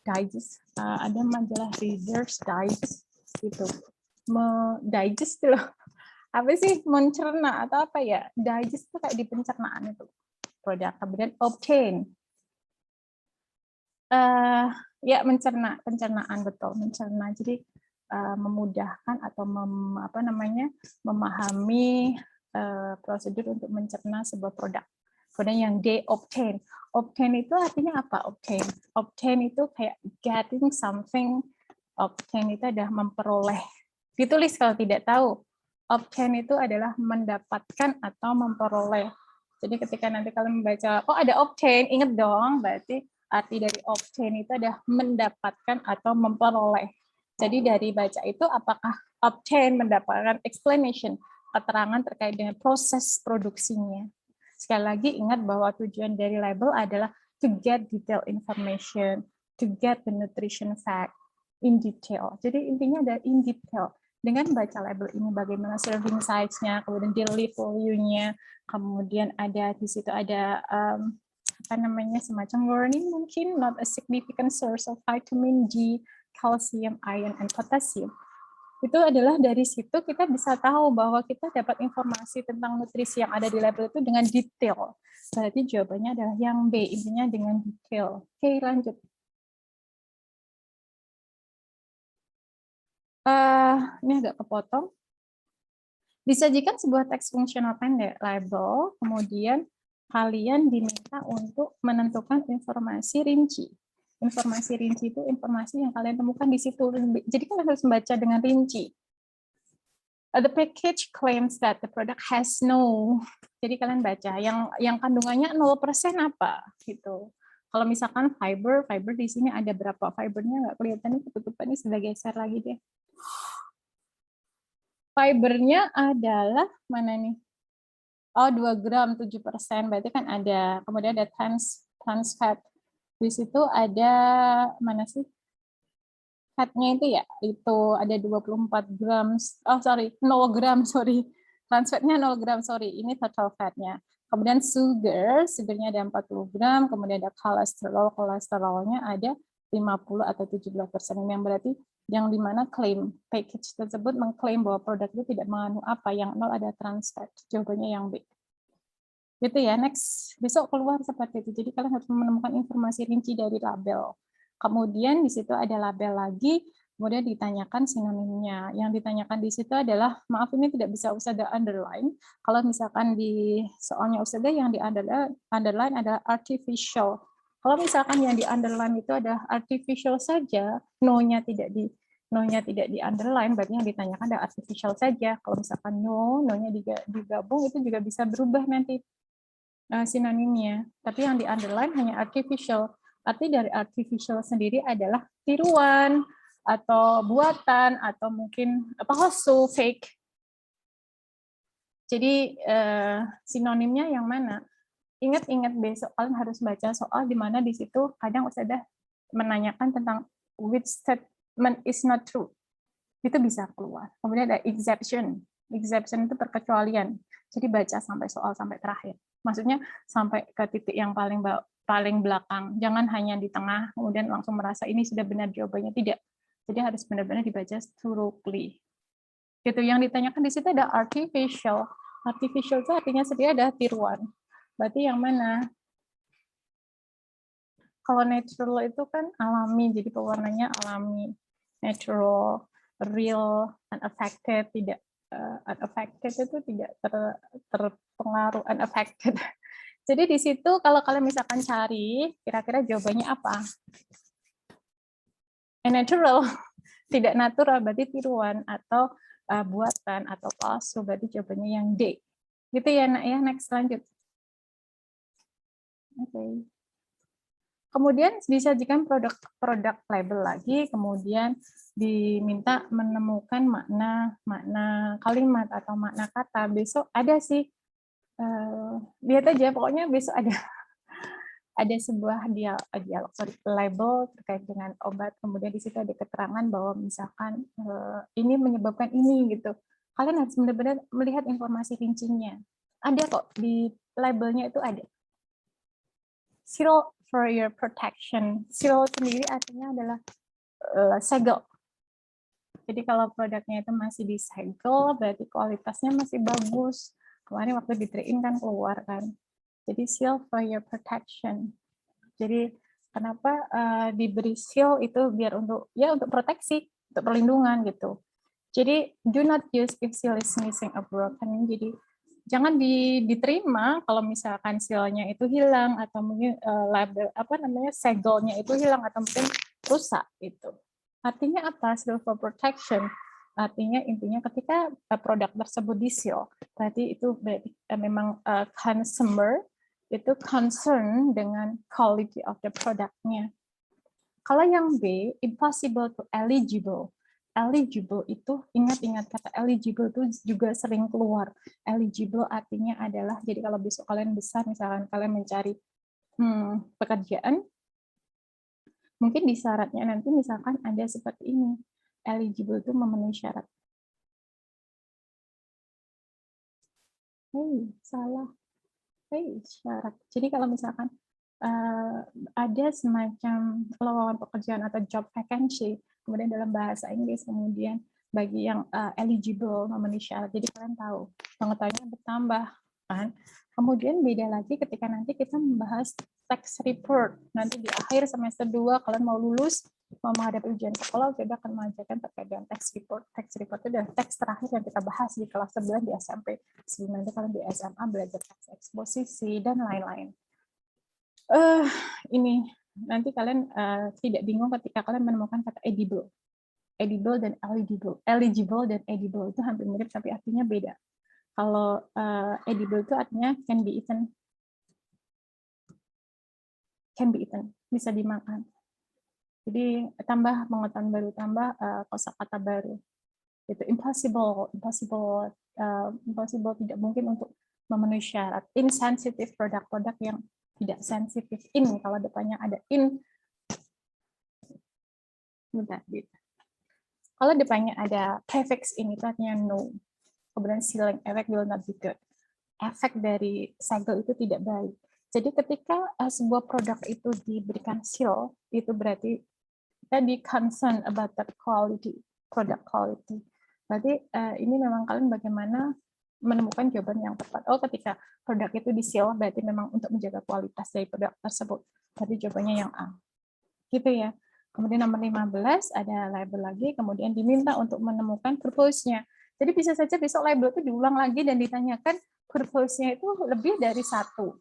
Digest. Ada majalah Reader's Digest gitu. Digest loh. Apa sih, mencerna atau apa ya? Digest itu kayak di pencernaan itu produk. Kemudian obtain. Ya pencernaan betul, mencerna. Jadi memudahkan atau memahami prosedur untuk mencerna sebuah produk. Kemudian yang D, obtain. Obtain itu artinya apa? Obtain. Obtain itu kayak getting something. Obtain itu adalah memperoleh. Ditulis kalau tidak tahu. Obtain itu adalah mendapatkan atau memperoleh. Jadi ketika nanti kalian membaca, oh ada obtain, ingat dong, berarti arti dari obtain itu adalah mendapatkan atau memperoleh. Jadi dari baca itu apakah obtain mendapatkan explanation, keterangan terkait dengan proses produksinya. Sekali lagi ingat bahwa tujuan dari label adalah to get detailed information, to get the nutrition fact in detail. Jadi intinya ada in detail. Dengan baca label ini bagaimana serving size-nya, kemudian daily value-nya, kemudian ada di situ ada semacam warning mungkin not a significant source of vitamin D, calcium, iron, and potassium. Itu adalah dari situ kita bisa tahu bahwa kita dapat informasi tentang nutrisi yang ada di label itu dengan detail. Berarti jawabannya adalah yang B, intinya dengan detail. Oke, lanjut. Ini agak kepotong. Disajikan sebuah teks fungsional pendek, label, kemudian kalian diminta untuk menentukan informasi rinci. Informasi rinci itu informasi yang kalian temukan di situ. Jadi kalian harus membaca dengan rinci. The package claims that the product has no. Jadi kalian baca yang kandungannya 0% apa gitu. Kalau misalkan fiber di sini ada berapa fibernya nggak kelihatan, ini ketutupan, ini sudah geser lagi deh. Fibernya adalah mana nih? Oh, 2 gram 7%, berarti kan ada. Kemudian ada trans fat. Di situ ada mana sih? Fatnya itu ya, itu ada 24 gram. Oh, sorry, 0 gram, sorry. Trans fatnya 0 gram, sorry. Ini total fatnya. Kemudian sugarnya ada 40 gram, kemudian ada kolesterolnya ada 50 atau 17%, yang berarti yang dimana klaim package tersebut mengklaim bahwa produk itu tidak mengandung apa, yang 0 ada trans fat. Jawabannya yang B. Gitu ya, next. Besok keluar seperti itu. Jadi kalian harus menemukan informasi rinci dari label. Kemudian di situ ada label lagi, kemudian ditanyakan sinonimnya. Yang ditanyakan di situ adalah, maaf ini tidak bisa Ustazah underline. Kalau misalkan di soalnya Ustazah yang di underline adalah artificial. Kalau misalkan yang di underline itu ada artificial saja, no-nya tidak di underline, berarti yang ditanyakan ada artificial saja. Kalau misalkan no-nya digabung, itu juga bisa berubah nanti sinonimnya. Tapi yang di underline hanya artificial. Arti dari artificial sendiri adalah tiruan, atau buatan, atau mungkin palsu, fake. Jadi sinonimnya yang mana? Ingat besok kalian harus baca soal di mana di situ kadang Ustazah menanyakan tentang which statement is not true. Itu bisa keluar. Kemudian ada exception. Exception itu perkecualian. Jadi baca sampai soal sampai terakhir. Maksudnya sampai ke titik yang paling belakang. Jangan hanya di tengah kemudian langsung merasa ini sudah benar jawabannya, tidak. Jadi harus benar-benar dibaca thoroughly. Gitu. Yang ditanyakan di situ ada artificial. Artificial itu artinya sendiri ada tiruan. Berarti yang mana? Kalau natural itu kan alami, jadi pewarnanya alami. Natural, real, unaffected, tidak unaffected itu tidak terpengaruh, unaffected. Jadi di situ kalau kalian misalkan cari, kira-kira jawabannya apa? Natural, tidak natural, berarti tiruan, atau buatan, atau palsu, berarti jawabannya yang D. Gitu ya, Nak ya. Next, lanjut. Oke. Kemudian disajikan produk label lagi, kemudian diminta menemukan makna kalimat atau makna kata. Besok ada sih, lihat aja, pokoknya besok ada sebuah label terkait dengan obat, kemudian di situ ada keterangan bahwa misalkan ini menyebabkan ini gitu. Kalian harus benar-benar melihat informasi rincinya. Ada kok di labelnya, itu ada. Seal for your protection. Seal sendiri artinya adalah segel. Jadi kalau produknya itu masih disegel, berarti kualitasnya masih bagus. Kemarin waktu di-trade-in kan keluar kan. Jadi seal for your protection. Jadi kenapa diberi seal itu biar untuk proteksi. untuk perlindungan gitu. Jadi do not use if seal is missing or broken. Jadi jangan diterima kalau misalkan sealnya itu hilang atau mungkin label segelnya itu hilang atau mungkin rusak gitu. Artinya apa? Seal for protection. Artinya intinya ketika produk tersebut di seal, berarti itu memang consumer itu concern dengan quality of the produknya. Kalau yang B, impossible to eligible. Eligible itu, ingat-ingat kata eligible itu juga sering keluar. Eligible artinya adalah, jadi kalau besok kalian besar, misalkan kalian mencari pekerjaan, mungkin di syaratnya nanti misalkan ada seperti ini. Eligible itu memenuhi syarat. Salah. Syarat. Jadi kalau misalkan ada semacam lowongan pekerjaan atau job vacancy, kemudian dalam bahasa Inggris, kemudian bagi yang eligible memenuhi syarat. Jadi kalian tahu, pengetahuannya bertambah, kan? Kemudian beda lagi ketika nanti kita membahas tax report. Nanti di akhir semester 2 kalian mau lulus, mau menghadapi ujian sekolah, kita akan mengajarkan terkait dengan tax report. Tax report itu adalah teks terakhir yang kita bahas di kelas 11 di SMP. Sebelum nanti kalian di SMA belajar tax eksposisi dan lain-lain. Ini nanti kalian tidak bingung ketika kalian menemukan kata edible dan eligible dan edible itu hampir mirip tapi artinya beda. Kalau edible itu artinya can be eaten, bisa dimakan. Jadi tambah pengetahuan baru, tambah kosakata baru. Itu impossible tidak mungkin untuk memenuhi syarat. Insensitive produk-produk yang tidak sensitif. Kalau depannya ada kalau depannya ada prefix itu artinya no. Kemudian sealing effect will not be good. Efek dari segel itu tidak baik. Jadi ketika sebuah produk itu diberikan seal, itu berarti kita di concern about that quality, product quality. Berarti ini memang kalian bagaimana menemukan jawaban yang tepat. Ketika produk itu di seal, berarti memang untuk menjaga kualitas dari produk tersebut. Berarti jawabannya yang A. Gitu ya. Kemudian nomor 15 ada label lagi, kemudian diminta untuk menemukan purpose-nya. Jadi bisa saja besok label itu diulang lagi dan ditanyakan purpose-nya itu lebih dari satu.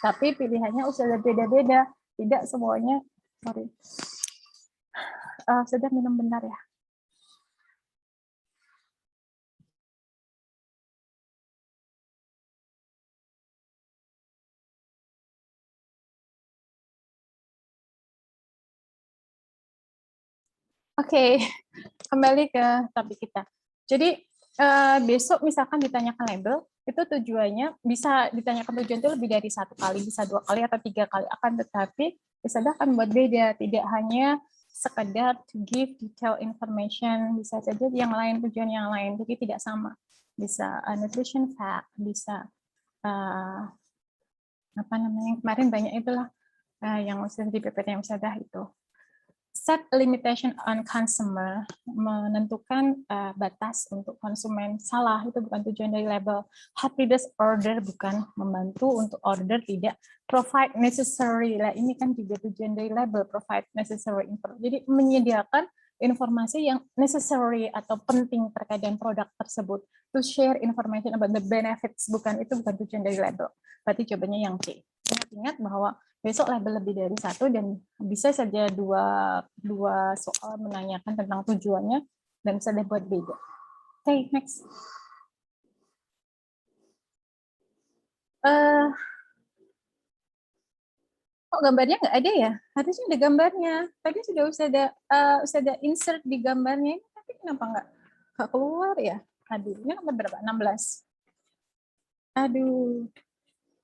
Tapi pilihannya sudah beda-beda. Tidak semuanya, sudah minum benar ya. Oke, kembali ke topik kita. Jadi besok misalkan ditanyakan label, itu tujuannya bisa ditanyakan tujuan itu lebih dari satu kali, bisa 2 kali atau 3 kali. Akan tetapi bisa akan buat beda, tidak hanya sekedar to give detail information, bisa saja yang lain tujuan yang lain, jadi tidak sama. Bisa nutrition fact, bisa kemarin banyak itulah yang sudah di PPT yang sudah itu. Set limitation on consumer, menentukan batas untuk konsumen. Salah, itu bukan tujuan dari label. Help readers order, bukan membantu untuk order, tidak. Provide necessary, lah ini kan juga tujuan dari label, provide necessary info. Jadi menyediakan informasi yang necessary atau penting terkait dengan produk tersebut. To share information about the benefits, bukan, itu bukan tujuan dari label. Berarti jawabannya yang C. Ingat bahwa besok label lebih dari satu dan bisa saja dua soal menanyakan tentang tujuannya dan bisa dibuat beda. Oke, next. Kok gambarnya nggak ada ya? Harusnya ada gambarnya. Tadi sudah ada insert di gambarnya, tapi kenapa nggak keluar ya? Aduh, ini nomor berapa? 16. Aduh.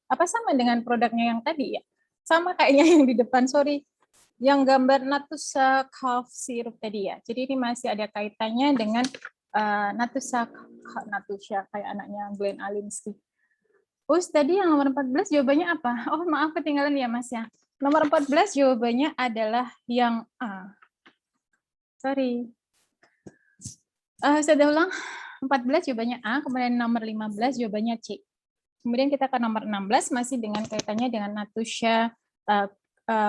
Apa sama dengan produknya yang tadi ya? Sama kayaknya yang di depan, sorry. Yang gambar Natusa cough syrup tadi ya. Jadi ini masih ada kaitannya dengan Natusa kayak anaknya Glenn Alinsky. Tadi yang nomor 14 jawabannya apa? Oh, maaf ketinggalan ya, Mas ya. Nomor 14 jawabannya adalah yang A. Sorry. Saya ulang. 14 jawabannya A, kemudian nomor 15 jawabannya C. Kemudian kita ke nomor 16 masih dengan kaitannya dengan Natusa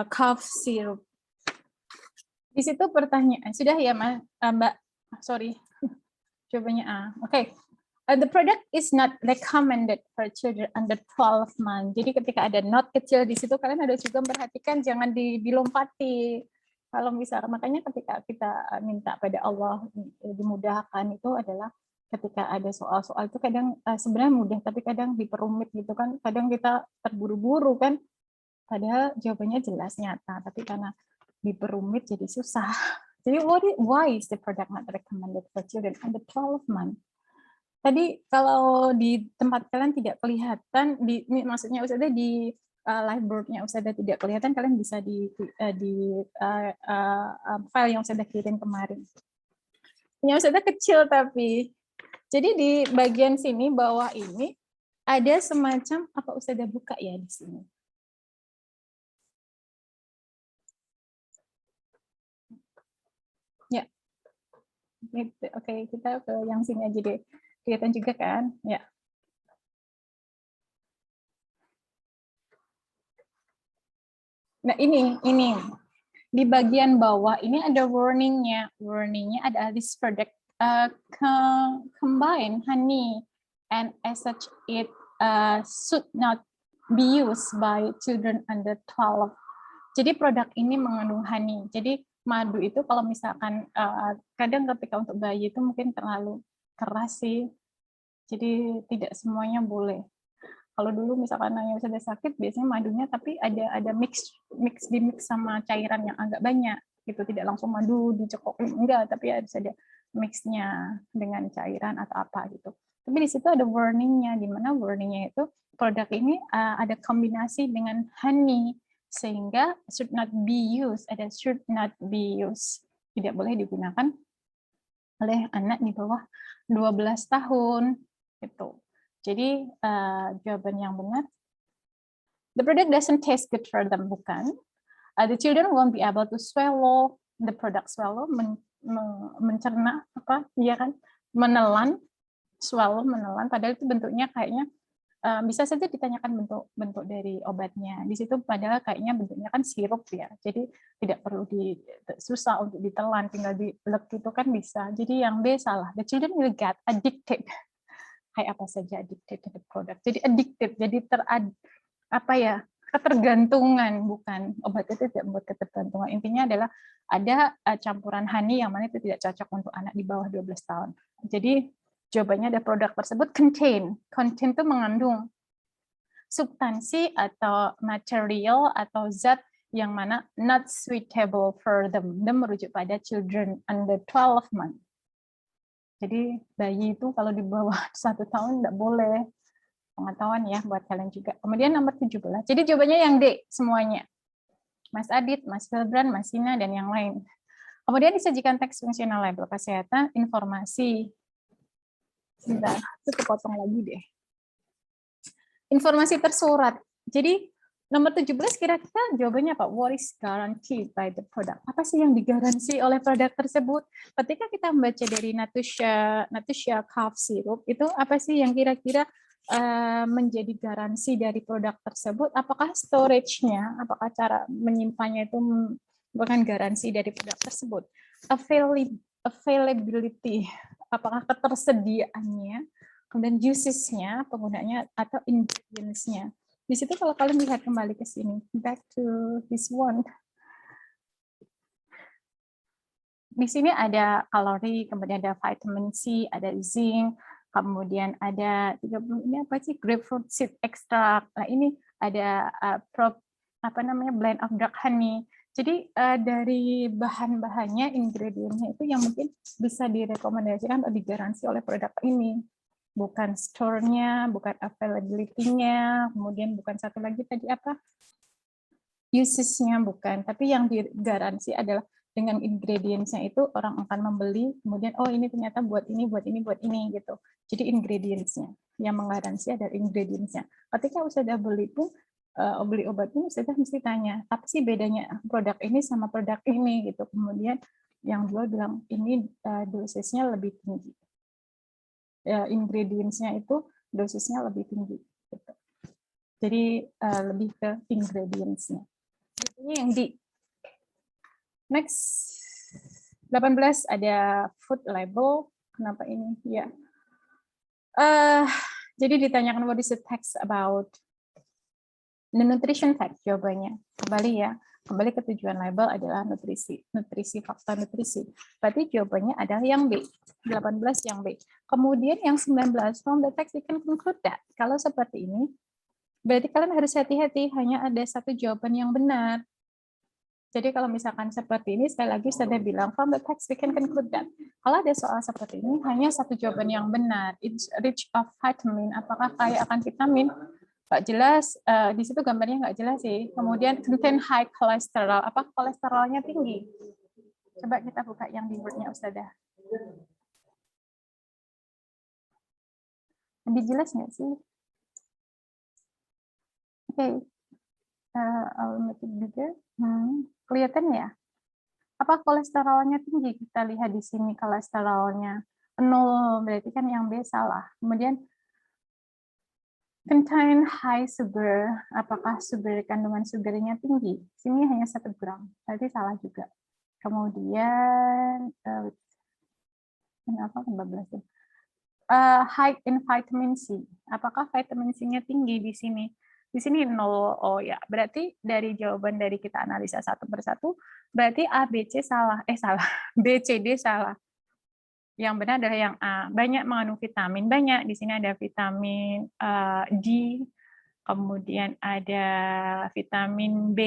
cough syrup. Di situ pertanyaan, sudah ya Mbak? Sorry, jawabannya A. Oke. The product is not recommended for children under 12 months. Jadi ketika ada not kecil di situ, kalian harus juga memperhatikan jangan dilompati. Kalau misalnya, makanya ketika kita minta pada Allah dimudahkan itu adalah ketika ada soal-soal itu kadang sebenarnya mudah, tapi kadang diperumit gitu kan. Kadang kita terburu-buru kan, padahal jawabannya jelas nyata, tapi karena diperumit jadi susah. Jadi why is the product not recommended for children under 12 months? Tadi kalau di tempat kalian tidak kelihatan, maksudnya Ustazah di live board-nya Ustazah tidak kelihatan, kalian bisa di file yang Ustazah kirim kemarin. Punya Ustazah kecil tapi. Jadi di bagian sini bawah ini ada semacam apa Ustazah buka ya di sini. Ya. Oke, kita ke yang sini aja deh. Kelihatan juga kan? Ya. Nah, ini di bagian bawah ini ada warningnya. Warningnya ada this product combine honey and as such it should not be used by children under 12. Jadi produk ini mengandung honey. Jadi madu itu kalau misalkan kadang ketika untuk bayi itu mungkin terlalu keras sih. Jadi tidak semuanya boleh. Kalau dulu misalkan anaknya sudah sakit, biasanya madunya tapi ada mix sama cairan yang agak banyak gitu, tidak langsung madu dicekokin, enggak, tapi harus ada mixnya dengan cairan atau apa gitu. Tapi di situ ada warningnya, di mana warningnya itu produk ini ada kombinasi dengan honey, sehingga should not be used, ada should not be used, tidak boleh digunakan oleh anak di bawah 12 tahun gitu. Jadi jawaban yang benar, the product doesn't taste good for them, bukan. The children won't be able to swallow the product, swallow mencerna apa, ya kan, menelan, swallow menelan. Padahal itu bentuknya kayaknya bisa saja ditanyakan bentuk dari obatnya. Di situ padahal kayaknya bentuknya kan sirup ya. Jadi tidak perlu susah untuk ditelan, tinggal dilek itu kan bisa. Jadi yang B salah. The children will get addicted. Kayak apa saja addicted to the product. Jadi addicted, jadi ketergantungan, bukan obat itu tidak membuat ketergantungan. Intinya adalah ada campuran honey yang mana itu tidak cocok untuk anak di bawah 12 tahun. Jadi jawabannya ada produk tersebut contain itu mengandung substansi atau material atau zat yang mana not suitable for them. Dan merujuk pada children under 12 months. Jadi bayi itu kalau di bawah 1 tahun tidak boleh. Pengetahuan ya buat kalian juga. Kemudian nomor 17. Jadi jawabannya yang D semuanya. Mas Adit, Mas Filbran, Mas Sina, dan yang lain. Kemudian disajikan teks fungsional label kesehatan, informasi. Sebentar, itu kepotong lagi deh. Informasi tersurat. Jadi nomor 17 kira-kira jawabannya apa? What is guaranteed by the product? Apa sih yang digaransi oleh produk tersebut? Ketika kita membaca dari Natusha cough syrup, itu apa sih yang kira-kira menjadi garansi dari produk tersebut? Apakah storage-nya, apakah cara menyimpannya itu bukan garansi dari produk tersebut? Availability, apakah ketersediaannya, kemudian uses-nya, penggunanya, atau ingredients-nya. Di situ kalau kalian lihat kembali ke sini, back to this one. Di sini ada kalori, kemudian ada vitamin C, ada zinc, kemudian ada 30 ini apa sih, grapefruit seed extract. Nah, ini ada blend of dark honey. Jadi dari bahan-bahannya, ingredientnya itu yang mungkin bisa direkomendasikan atau digaransi oleh produk ini. Bukan store-nya, bukan availability-nya, kemudian bukan satu lagi tadi apa? Uses-nya bukan, tapi yang digaransi adalah dengan ingredients-nya itu orang akan membeli, kemudian oh ini ternyata buat ini, buat ini, buat ini gitu. Jadi ingredients-nya yang menggaransi adalah ingredients-nya. Ketika sudah beli pun beli obat ini sudah mesti tanya apa sih bedanya produk ini sama produk ini gitu. Kemudian yang jual bilang ini dosisnya lebih tinggi. Ingredients-nya itu dosisnya lebih tinggi. Gitu. Jadi lebih ke ingredients-nya. Ini yang di next 18 ada food label. Kenapa ini? Ya. Jadi ditanyakan what is the text about the nutrition fact, jawabannya. Kembali ya. Kembali ke tujuan label adalah nutrisi, fakta nutrisi. Berarti jawabannya adalah yang B. 18 yang B. Kemudian yang 19, from the text we can conclude that. Kalau seperti ini, berarti kalian harus hati-hati, hanya ada satu jawaban yang benar. Jadi kalau misalkan seperti ini, sekali lagi saya bilang, from the text we can conclude that. Kalau ada soal seperti ini, hanya satu jawaban yang benar. It's rich of vitamin. Apakah kaya akan vitamin? Nggak jelas, di situ gambarnya nggak jelas sih. Kemudian contain high cholesterol, apa kolesterolnya tinggi? Coba kita buka yang di wordnya Ustazah. Lebih jelas nggak sih? Oke, I'll make it bigger. Kelihatan ya? Apa kolesterolnya tinggi? Kita lihat di sini kolesterolnya 0, berarti kan yang B salah. Kemudian contain high sugar, apakah kandungan sugarnya tinggi? Sini hanya 1 gram, berarti salah juga. Kemudian kenapa kebablasan? High in vitamin C, apakah vitamin C-nya tinggi di sini? Di sini 0, oh ya, berarti dari jawaban dari kita analisa satu persatu, berarti A, B, C salah, B, C, D salah. Yang benar adalah yang A. Banyak mengandung vitamin, banyak. Di sini ada vitamin D, kemudian ada vitamin B,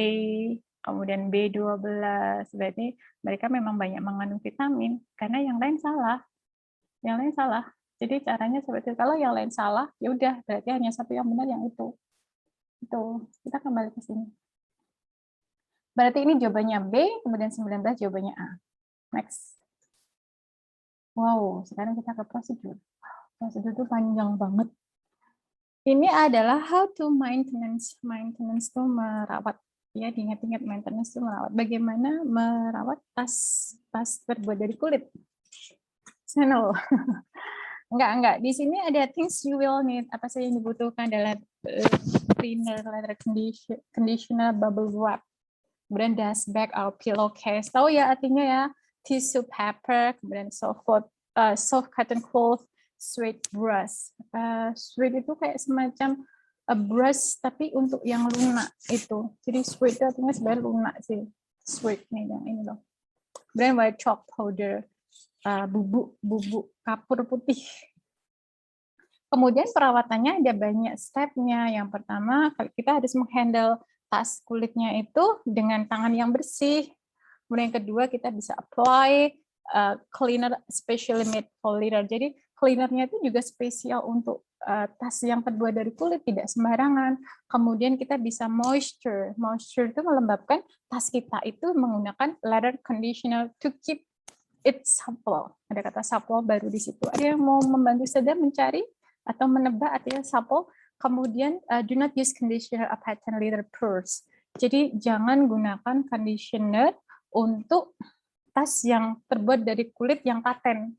kemudian B12. Berarti mereka memang banyak mengandung vitamin, karena yang lain salah. Yang lain salah. Jadi caranya seperti itu. Kalau yang lain salah, ya udah, berarti hanya satu yang benar, yang itu. Itu. Kita kembali ke sini. Berarti ini jawabannya B, kemudian 19 jawabannya A. Next. Wow, sekarang kita ke prosedur. Prosedur itu panjang banget. Ini adalah how to maintenance. Maintenance itu merawat. Ya, diingat-ingat maintenance itu merawat. Bagaimana merawat tas terbuat dari kulit. Channel. Enggak. Di sini ada things you will need. Apa saja yang dibutuhkan adalah cleaner, leather conditioner, bubble wrap, kemudian dust bag atau pillowcase. Tahu ya artinya ya? Tissue paper, kemudian soft cotton cloth, sweet brush. Sweet itu kayak semacam brush tapi untuk yang lunak itu. Jadi sweet itu artinya sebenarnya lunak sih. Sweet nih yang ini loh. Kemudian white chalk powder, bubuk kapur putih. Kemudian perawatannya ada banyak stepnya. Yang pertama kita harus menghandle tas kulitnya itu dengan tangan yang bersih. Kemudian yang kedua kita bisa apply cleaner specially made for leather. Jadi cleanernya itu juga spesial untuk tas yang terbuat dari kulit, tidak sembarangan. Kemudian kita bisa moisture. Moisture itu melembabkan tas kita itu menggunakan leather conditioner to keep it supple. Ada kata supple baru di situ. Ada yang mau membantu saya mencari atau menebak artinya supple? Kemudian do not use conditioner of patent leather purse. Jadi jangan gunakan conditioner untuk tas yang terbuat dari kulit yang paten.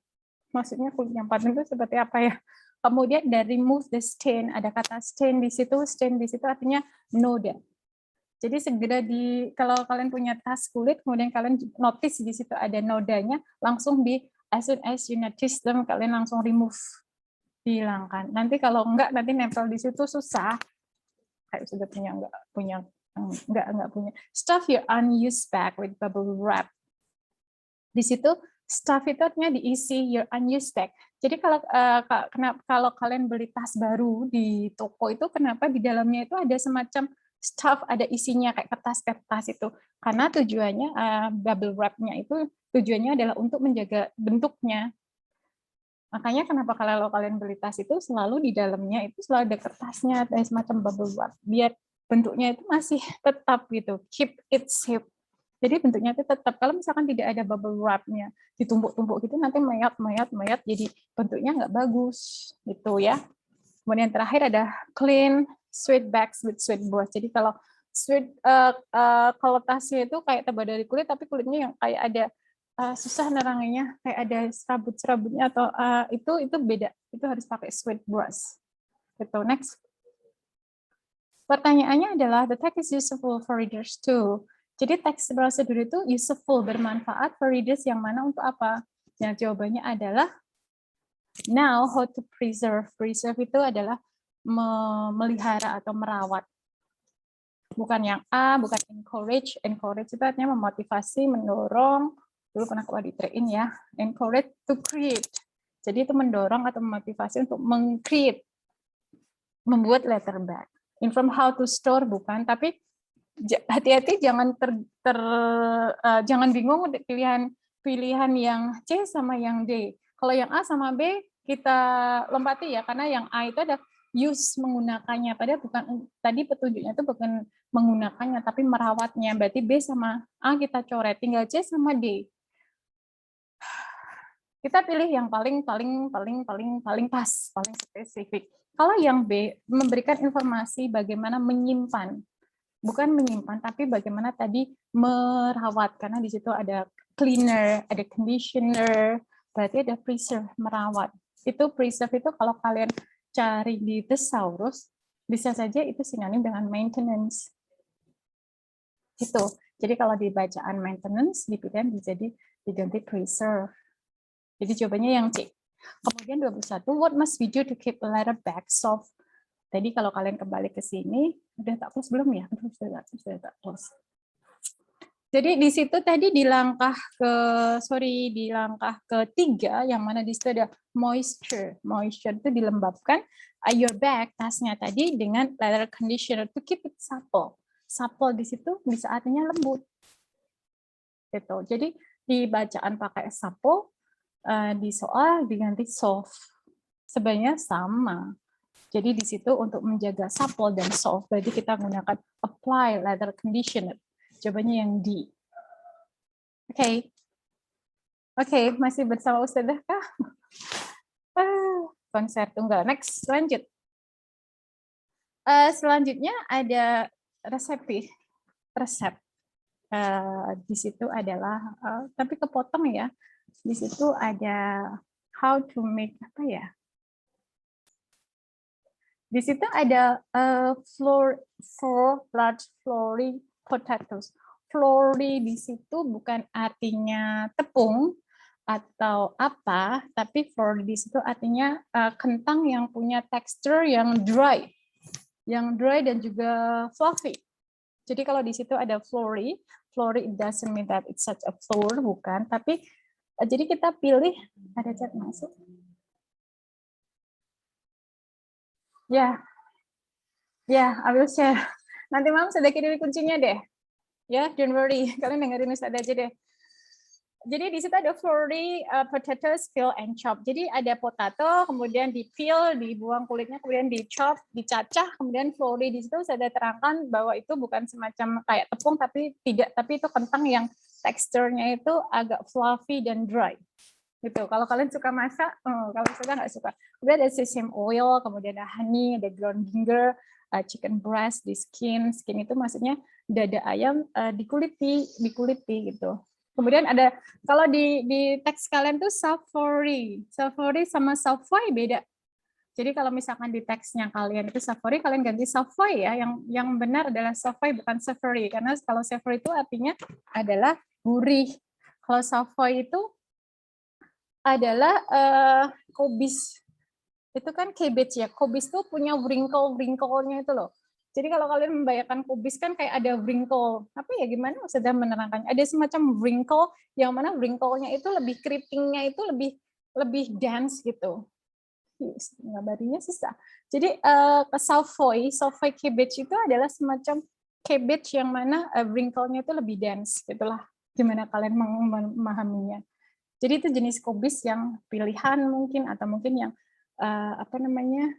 Maksudnya kulit yang paten itu seperti apa ya? Kemudian dari remove the stain, ada kata stain di situ artinya noda. Jadi segera kalau kalian punya tas kulit, kemudian kalian notice di situ ada nodanya, langsung as soon as you notice them, kalian langsung remove, dihilangkan. Nanti kalau enggak, nanti nempel di situ susah. Kayak sudah enggak punya. Stuff your unused bag with bubble wrap. Di situ stuff itu artinya diisi your unused bag. Jadi kalau kalian beli tas baru di toko itu, kenapa di dalamnya itu ada semacam stuff, ada isinya kayak kertas-kertas itu? Karena tujuannya bubble wrap-nya itu tujuannya adalah untuk menjaga bentuknya. Makanya kenapa kalau kalian beli tas itu selalu di dalamnya itu selalu ada kertasnya, ada semacam bubble wrap, biar bentuknya itu masih tetap gitu, keep it shape. Jadi bentuknya itu tetap. Kalau misalkan tidak ada bubble wrap-nya, ditumpuk-tumpuk gitu, nanti mayat, jadi bentuknya nggak bagus gitu ya. Kemudian terakhir ada clean sweat bags with sweat brush. Jadi kalau kalau tasnya itu kayak terbuat dari kulit, tapi kulitnya yang kayak ada susah neranginnya, kayak ada serabut-serabutnya atau itu beda. Itu harus pakai sweat brush. Gitu. Next. Pertanyaannya adalah the text is useful for readers too. Jadi text procedure itu useful, bermanfaat for readers yang mana untuk apa? Yang jawabannya adalah now how to preserve. Preserve itu adalah memelihara atau merawat. Bukan yang A, bukan encourage. Encourage itu artinya memotivasi, mendorong. Dulu pernah diterapin ya. Encourage to create. Jadi itu mendorong atau memotivasi untuk meng-create, membuat letter bag. Inform how to store bukan, tapi hati-hati jangan jangan bingung pilihan yang C sama yang D. Kalau yang A sama B kita lompati ya, karena yang A itu ada use menggunakannya, padahal bukan, tadi petunjuknya itu bukan menggunakannya tapi merawatnya. Berarti B sama A kita coret, tinggal C sama D. Kita pilih yang paling pas, paling spesifik. Kalau yang B memberikan informasi bagaimana menyimpan, bukan menyimpan, tapi bagaimana tadi merawat, karena di situ ada cleaner, ada conditioner, berarti ada preserve, merawat. Itu preserve itu kalau kalian cari di thesaurus, bisa saja itu sinonim dengan maintenance. Itu. Jadi kalau di bacaan maintenance, di pilihan jadi diganti preserve. Jadi jawabannya yang C. Kemudian 21, what must we do to keep a letter bag soft? Tadi kalau kalian kembali ke sini, udah tak close belum ya? Sudah tak close. Jadi di situ tadi di langkah ketiga, yang mana di situ ada moisture. Moisture itu dilembabkan. Your bag, tasnya tadi dengan leather conditioner to keep it supple. Supple di situ bisa artinya lembut. Gitu. Jadi di bacaan pakai supple, di soal diganti soft. Sebenarnya sama. Jadi di situ untuk menjaga supple dan soft, berarti kita menggunakan apply leather conditioner. Jawabannya yang D. Oke, masih bersama Ustadzah kah? Konser tunggal. Next, lanjut. Selanjutnya ada resep. Di situ adalah, tapi kepotong ya. Di situ ada how to make apa ya? Di situ ada four large flory potatoes. Flory di situ bukan artinya tepung atau apa, tapi flory di situ artinya kentang yang punya tekstur yang dry dan juga fluffy. Jadi kalau di situ ada flory it doesn't mean that it's such a flour, bukan. Tapi jadi kita pilih, ada chat masuk. Ya, I will share. Nanti malam saya kirim kuncinya deh. Ya, don't worry. Kalian dengerin Ustaz aja deh. Jadi di situ ada flory potatoes, peel and chop. Jadi ada potato, kemudian di peel, dibuang kulitnya, kemudian di chop, dicacah, kemudian flory di situ saya terangkan bahwa itu bukan semacam kayak tepung, tapi itu kentang yang teksturnya itu agak fluffy dan dry. Gitu. Kalau kalian suka masak, kalau suka nggak suka. Kemudian ada sesame oil, kemudian ada honey, ada ground ginger, chicken breast, di skin itu maksudnya dada ayam dikuliti gitu. Kemudian ada, kalau di teks kalian tuh savory sama savoy beda. Jadi kalau misalkan di teksnya kalian itu savory, kalian ganti savoy ya. Yang benar adalah savoy bukan savory, karena kalau savory itu artinya adalah gurih. Kalau savoy itu adalah kubis. Itu kan cabbage ya. Kubis tuh punya wrinkle-nya itu loh. Jadi kalau kalian membayangkan kubis kan kayak ada wrinkle. Apa ya, gimana sudah menerangkannya? Ada semacam wrinkle yang mana wrinkle-nya itu lebih keritingnya itu lebih dense gitu. Ngabarinya susah. Jadi savoy cabbage itu adalah semacam cabbage yang mana wrinkle-nya itu lebih dense. Gitulah gimana kalian memahaminya. Jadi itu jenis kubis yang pilihan mungkin, atau mungkin yang apa namanya,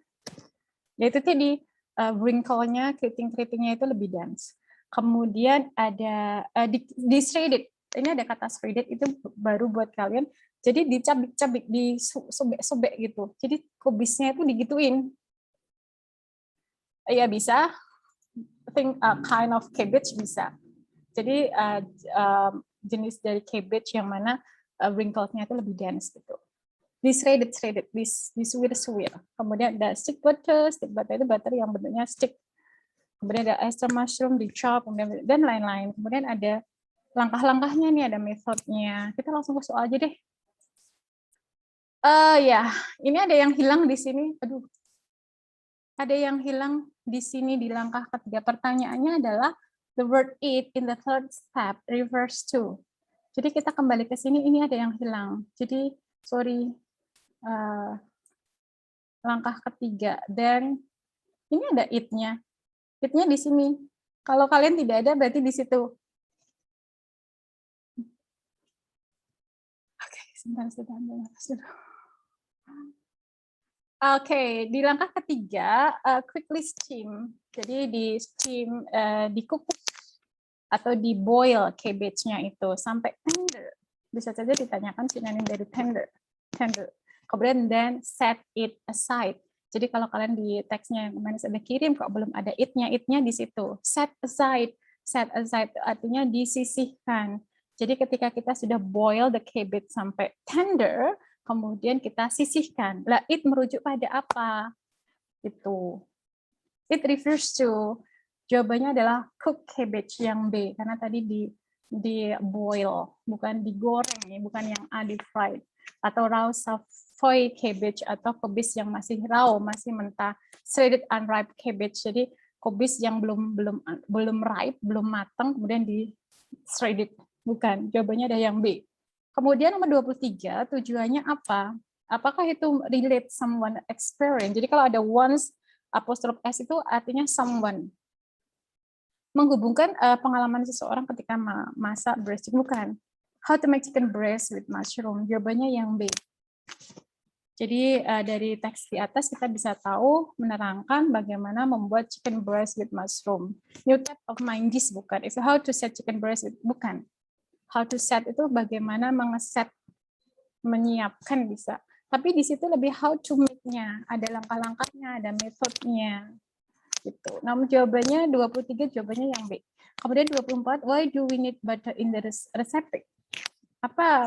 yaitu tadi wrinkle-nya, keriting-keritingnya itu lebih dense. Kemudian ada di shredded. Ini ada kata shredded, itu baru buat kalian. Jadi dicabik-cabik, disobek-sobek gitu. Jadi kubisnya itu digituin. Ya bisa. I think kind of cabbage bisa. Jadi jenis dari cabbage yang mana wrinkle-nya itu lebih dense gitu. Di shredded, di suwir. Kemudian ada stick butter itu butter yang bentuknya stick. kemudian ada oyster mushroom di chop, dan lain-lain. Kemudian ada langkah-langkahnya nih, ada metodenya. Kita langsung ke soal aja deh. Ya, ini ada yang hilang di sini. Aduh, ada yang hilang di sini di langkah ketiga. Pertanyaannya adalah the word eat in the third step refers to. Jadi kita kembali ke sini, ini ada yang hilang. Jadi sorry, langkah ketiga. Dan ini ada it-nya. It-nya di sini. Kalau kalian tidak ada, berarti di situ. Oke, sebentar. Oke, di langkah ketiga, quickly steam. Jadi di steam, dikukus atau di boil cabbage-nya itu sampai tender. Bisa saja ditanyakan sinonim dari tender. Kemudian then set it aside. Jadi kalau kalian di teksnya yang kemarin sudah kirim kok belum ada it-nya di situ. Set aside artinya disisihkan. Jadi ketika kita sudah boil the cabbage sampai tender, kemudian kita sisihkan. Lah, it merujuk pada apa? Itu. It refers to, jawabannya adalah cook cabbage yang B, karena tadi di boil, bukan digoreng, bukan yang A di fried. Atau raw savoy cabbage, atau kubis yang masih raw, masih mentah. Shredded unripe cabbage, jadi kubis yang belum ripe, belum matang, kemudian di shredded. Bukan, jawabannya ada yang B. Kemudian nomor 23, tujuannya apa? Apakah itu relate someone experience? Jadi kalau ada once, apostrof S itu artinya someone. Menghubungkan pengalaman seseorang ketika masak breast chicken. Bukan. How to make chicken breast with mushroom? Jawabannya yang B. Jadi dari teks di atas kita bisa tahu, menerangkan bagaimana membuat chicken breast with mushroom. New type of manggis, bukan. Itu how to set chicken breast with, bukan. How to set itu bagaimana mengeset, menyiapkan bisa. Tapi di situ lebih how to make-nya, ada langkah-langkahnya, ada metodenya. Gitu. Namun jawabannya 23, jawabannya yang B. Kemudian 24, why do we need butter in the recipe?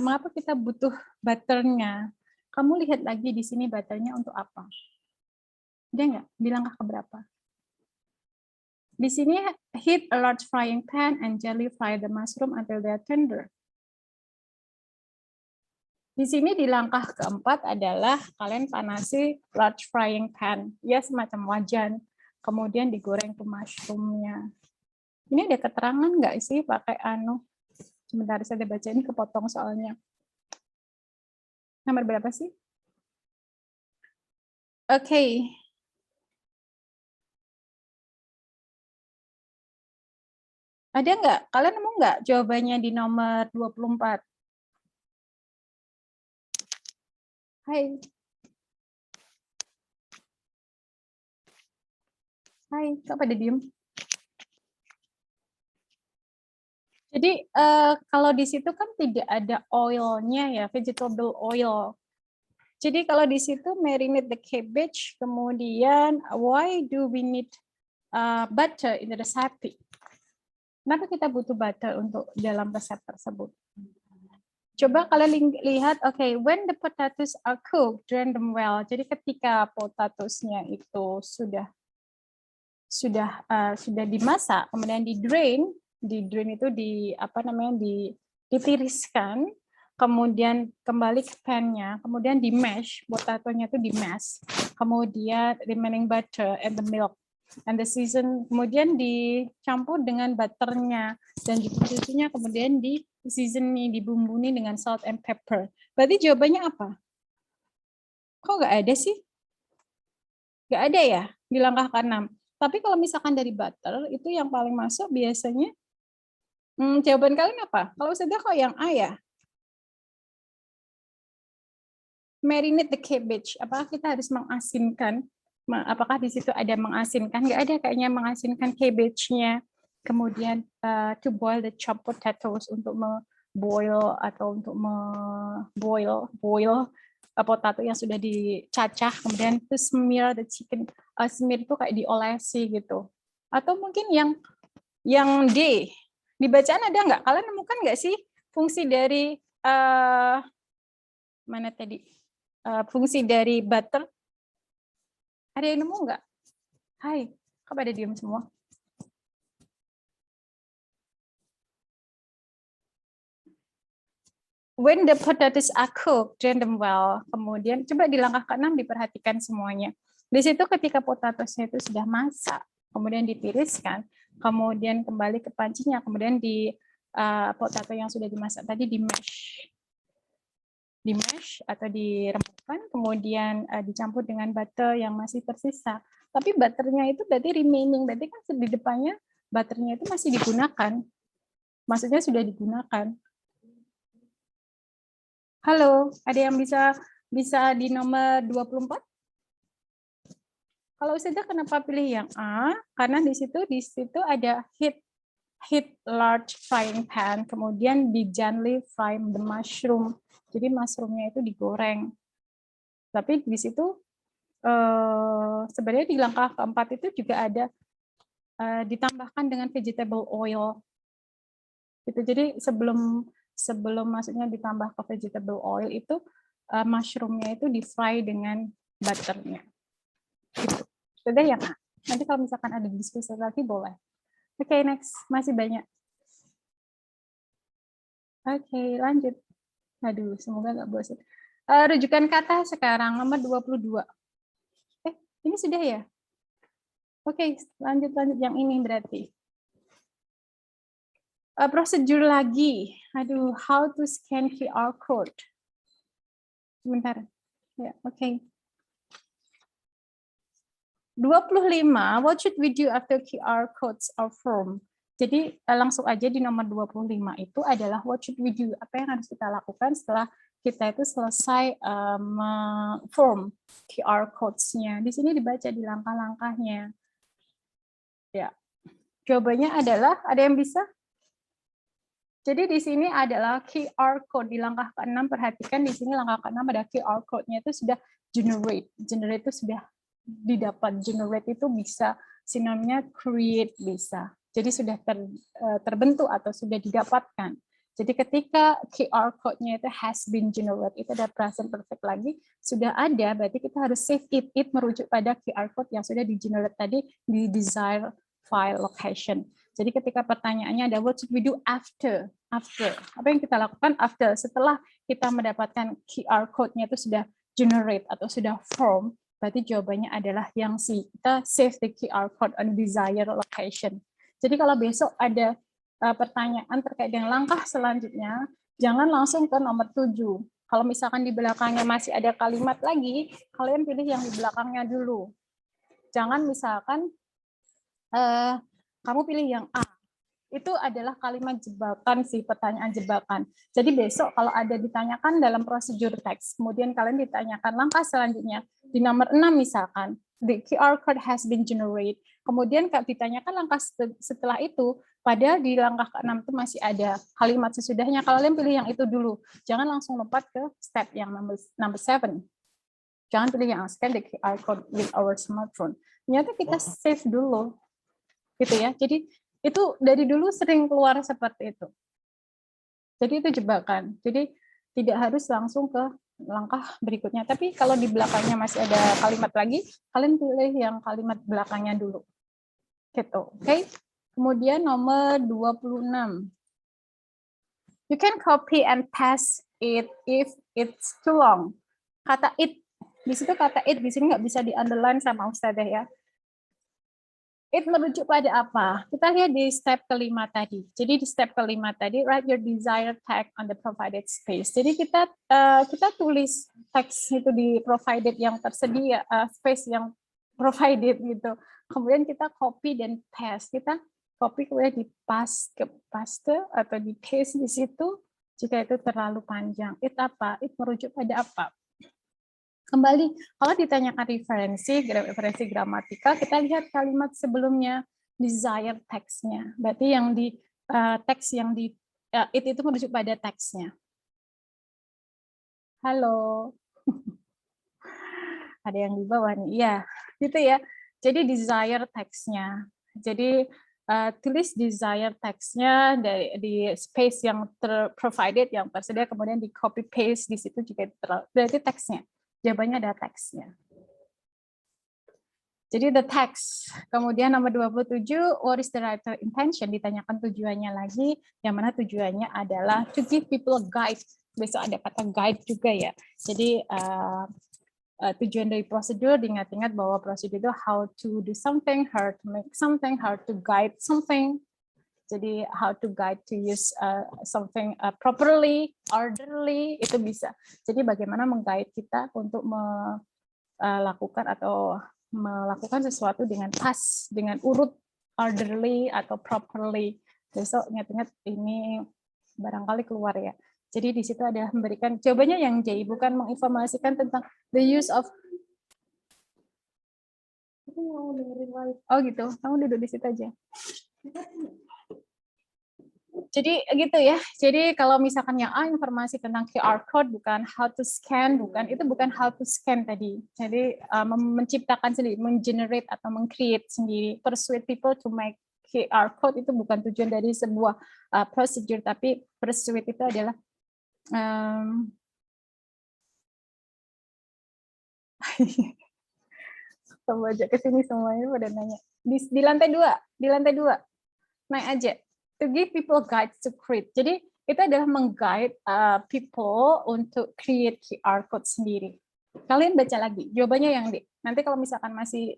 Mengapa kita butuh butternya? Kamu lihat lagi di sini butternya untuk apa? Ada nggak? Di langkah keberapa? Di sini heat a large frying pan and gently fry the mushroom until they are tender. Di sini di langkah keempat adalah kalian panasi large frying pan, ya semacam wajan, kemudian digoreng ke mushroomnya. Ini ada keterangan nggak sih pakai anu? Sebentar saya baca, ini kepotong soalnya. Nomor berapa sih? Oke. Ada nggak? Kalian nemu nggak jawabannya di nomor 24? Hai. Hai, kok pada diem? Jadi kalau di situ kan tidak ada oilnya ya, vegetable oil. Jadi kalau di situ marinate the cabbage, kemudian why do we need butter in the recipe? Kenapa kita butuh butter untuk dalam resep tersebut? Coba kalian lihat, when the potatoes are cooked, drain them well. Jadi ketika potatosnya itu sudah dimasak, kemudian di drain itu ditiriskan, kemudian kembali ke pan-nya, kemudian di mash, potatonya itu di mash, kemudian remaining butter and the milk and the season, kemudian dicampur dengan butternya dan dicucinya, kemudian di seasoning, dibumbuni dengan salt and pepper. Berarti jawabannya apa? Kok nggak ada sih? Nggak ada ya di langkah ke-6. Tapi kalau misalkan dari butter, itu yang paling masuk biasanya, jawaban kalian apa? Kalau sudah kok yang A ya? Marinate the cabbage. Apakah kita harus mengasinkan? Apakah di situ ada mengasinkan? Nggak ada kayaknya mengasinkan cabbage-nya. Kemudian to boil the chopped potatoes, untuk boil atau untuk boil potato yang sudah dicacah, kemudian to smear the chicken, smear itu kayak diolesi gitu. Atau mungkin yang D, di bacaan ada nggak? Kalian nemukan nggak sih fungsi dari mana tadi? Fungsi dari butter? Ada yang nemu nggak? Hai, kok pada diem semua? When the potatoes are cooked, drain them well. Kemudian coba di langkah ke-6 diperhatikan semuanya. Di situ ketika potatosnya itu sudah masak, kemudian ditiriskan, kemudian kembali ke pancinya, kemudian di potato yang sudah dimasak tadi di mash atau diremukkan, kemudian dicampur dengan butter yang masih tersisa. Tapi butternya itu berarti remaining, berarti kan di depannya butternya itu masih digunakan. Maksudnya sudah digunakan. Halo, ada yang bisa di nomor 24? Kalau sudah, kenapa pilih yang A? Karena di situ ada heat large frying pan, kemudian di gently fry the mushroom. Jadi mushroomnya itu digoreng. Tapi di situ sebenarnya di langkah keempat itu juga ada ditambahkan dengan vegetable oil. Gitu. Jadi sebelum maksudnya ditambah ke vegetable oil itu mushroomnya itu di fry dengan butternya. Gitu. Sudah ya Kak? Nanti kalau misalkan ada diskusi lagi boleh. Oke, next. Masih banyak. Oke, lanjut. Aduh, semoga nggak bosan. Rujukan kata sekarang, nomor 22. Ini sudah ya? Oke, lanjut yang ini berarti. Prosedur lagi. Aduh, how to scan QR code. Sebentar. Ya, oke. 25, what should we do after QR codes are formed? Jadi langsung aja di nomor 25 itu adalah what should we do? Apa yang harus kita lakukan setelah kita itu selesai form QR codes-nya. Di sini dibaca di langkah-langkahnya. Ya. Jawabannya adalah, ada yang bisa? Jadi di sini adalah QR code di langkah ke-6. Perhatikan di sini langkah ke-6 ada QR code-nya itu sudah generate. Generate itu sudah didapat. Generate itu bisa sinonimnya create bisa. Jadi sudah terbentuk atau sudah didapatkan. Jadi ketika QR code-nya itu has been generated, itu ada present perfect lagi, sudah ada, berarti kita harus save it. It merujuk pada QR code yang sudah di-generate tadi di desired file location. Jadi ketika pertanyaannya ada what should we do after? After. Apa yang kita lakukan after? Setelah kita mendapatkan QR code-nya itu sudah generate atau sudah form, berarti jawabannya adalah yang C. Kita save the QR code on desired location. Jadi kalau besok ada pertanyaan terkait dengan langkah selanjutnya, jangan langsung ke nomor 7. Kalau misalkan di belakangnya masih ada kalimat lagi, kalian pilih yang di belakangnya dulu. Jangan misalkan kamu pilih yang A. Itu adalah kalimat jebakan sih, pertanyaan jebakan. Jadi besok kalau ada ditanyakan dalam prosedur teks, kemudian kalian ditanyakan langkah selanjutnya, di nomor 6 misalkan, the QR code has been generated. Kemudian kalau ditanyakan langkah setelah itu, pada di langkah ke-6 itu masih ada kalimat sesudahnya, kalian pilih yang itu dulu. Jangan langsung lompat ke step yang number 7. Jangan pilih yang scan the QR code with our smartphone. Ternyata kita save dulu. Gitu ya. Jadi itu dari dulu sering keluar seperti itu. Jadi itu jebakan. Jadi tidak harus langsung ke langkah berikutnya. Tapi kalau di belakangnya masih ada kalimat lagi, kalian pilih yang kalimat belakangnya dulu. Gitu. Oke. Kemudian nomor 26. You can copy and paste it if it's too long. Kata it, di situ kata it di sini nggak bisa di underline sama Ustadzah ya. It merujuk pada apa? Kita lihat di step kelima tadi. Jadi di step kelima tadi, write your desired text on the provided space. Jadi kita tulis teks itu di provided yang tersedia, space yang provided gitu. Kemudian kita copy dan paste. Kita copy kemudian di paste atau di paste di situ. Jika itu terlalu panjang, it apa? It merujuk pada apa? Kembali, kalau ditanyakan referensi gramatikal, kita lihat kalimat sebelumnya, desired text-nya. Berarti yang di teks yang di itu merujuk pada teksnya. Halo. Ada yang di bawah nih. Iya, gitu ya. Jadi desired text-nya. Jadi tulis desired text-nya di space yang provided, yang tersedia, kemudian di copy paste di situ juga berarti teksnya. Jawabannya ada teksnya. Jadi the text. Kemudian nomor 27, what is the writer intention? Ditanyakan tujuannya lagi, yang mana tujuannya adalah to give people a guide besok ada kata guide juga ya. Jadi tujuan dari prosedur diingat-ingat bahwa prosedur itu how to do something, how to make something, how to guide something. Jadi how to guide to use something properly, orderly, itu bisa. Jadi bagaimana mengguide kita untuk melakukan sesuatu dengan pas, dengan urut, orderly atau properly. Besok ingat-ingat ini barangkali keluar ya. Jadi di situ adalah memberikan jawabannya yang J, bukan menginformasikan tentang the use of. Oh gitu, kamu duduk di situ aja. Jadi gitu ya. Jadi kalau misalkan yang informasi tentang QR code bukan how to scan, itu bukan how to scan tadi. Jadi menciptakan sendiri, mengenerate atau mengcreate sendiri, persuade people to make QR code itu bukan tujuan dari sebuah prosedur, tapi persuade itu adalah coba aja ke sini semuanya pada nanya. Di lantai 2, naik aja. To give people guides to create. Jadi itu adalah mengguide people untuk create QR code sendiri. Kalian baca lagi, jawabannya yang D. Nanti kalau misalkan masih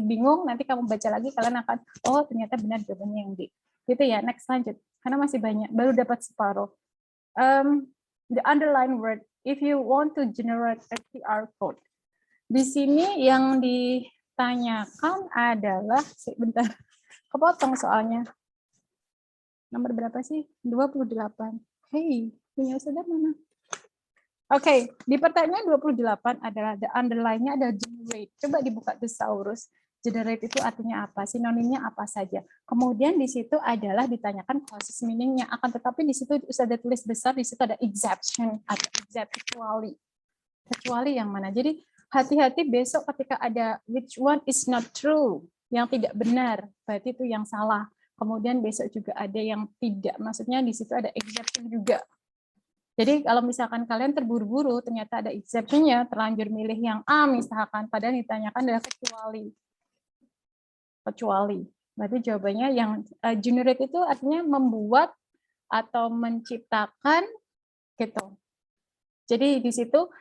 bingung, nanti kamu baca lagi, kalian akan, oh ternyata benar jawabannya yang D. Gitu ya, next lanjut. Karena masih banyak, baru dapat separuh. The underline word, if you want to generate a QR code. Di sini yang ditanyakan adalah, sebentar, kepotong soalnya. Nomor berapa sih? 28. Hey, punya saudara mana? Oke, di pertanyaan 28 adalah the underline-nya ada generate. Coba dibuka thesaurus. Generate itu artinya apa? Sinonimnya apa saja? Kemudian di situ adalah ditanyakan causes meaning-nya. Akan tetapi di situ sudah ada tulis besar, di situ ada exception atau except kecuali. Kecuali yang mana? Jadi hati-hati besok ketika ada which one is not true, yang tidak benar, berarti itu yang salah. Kemudian besok juga ada yang tidak, maksudnya di situ ada exception juga. Jadi kalau misalkan kalian terburu-buru, ternyata ada exception-nya, terlanjur milih yang A misalkan, padahal ditanyakan adalah kecuali. Kecuali. Berarti jawabannya yang generate itu artinya membuat atau menciptakan gitu. Jadi di situ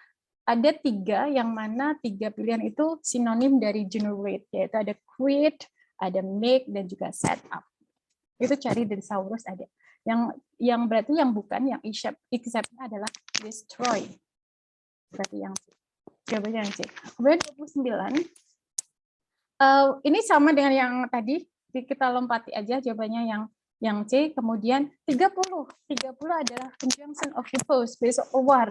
ada 3 yang mana 3 pilihan itu sinonim dari generate, yaitu ada create, ada make, dan juga set up. Itu cari dari thesaurus ada. Yang berarti yang bukan, yang except-nya adalah destroy. Berarti yang C. Jawabannya yang C. Kemudian 29. Ini sama dengan yang tadi, kita lompati aja jawabannya yang C. Kemudian 30 adalah conjunction of the pose based on war.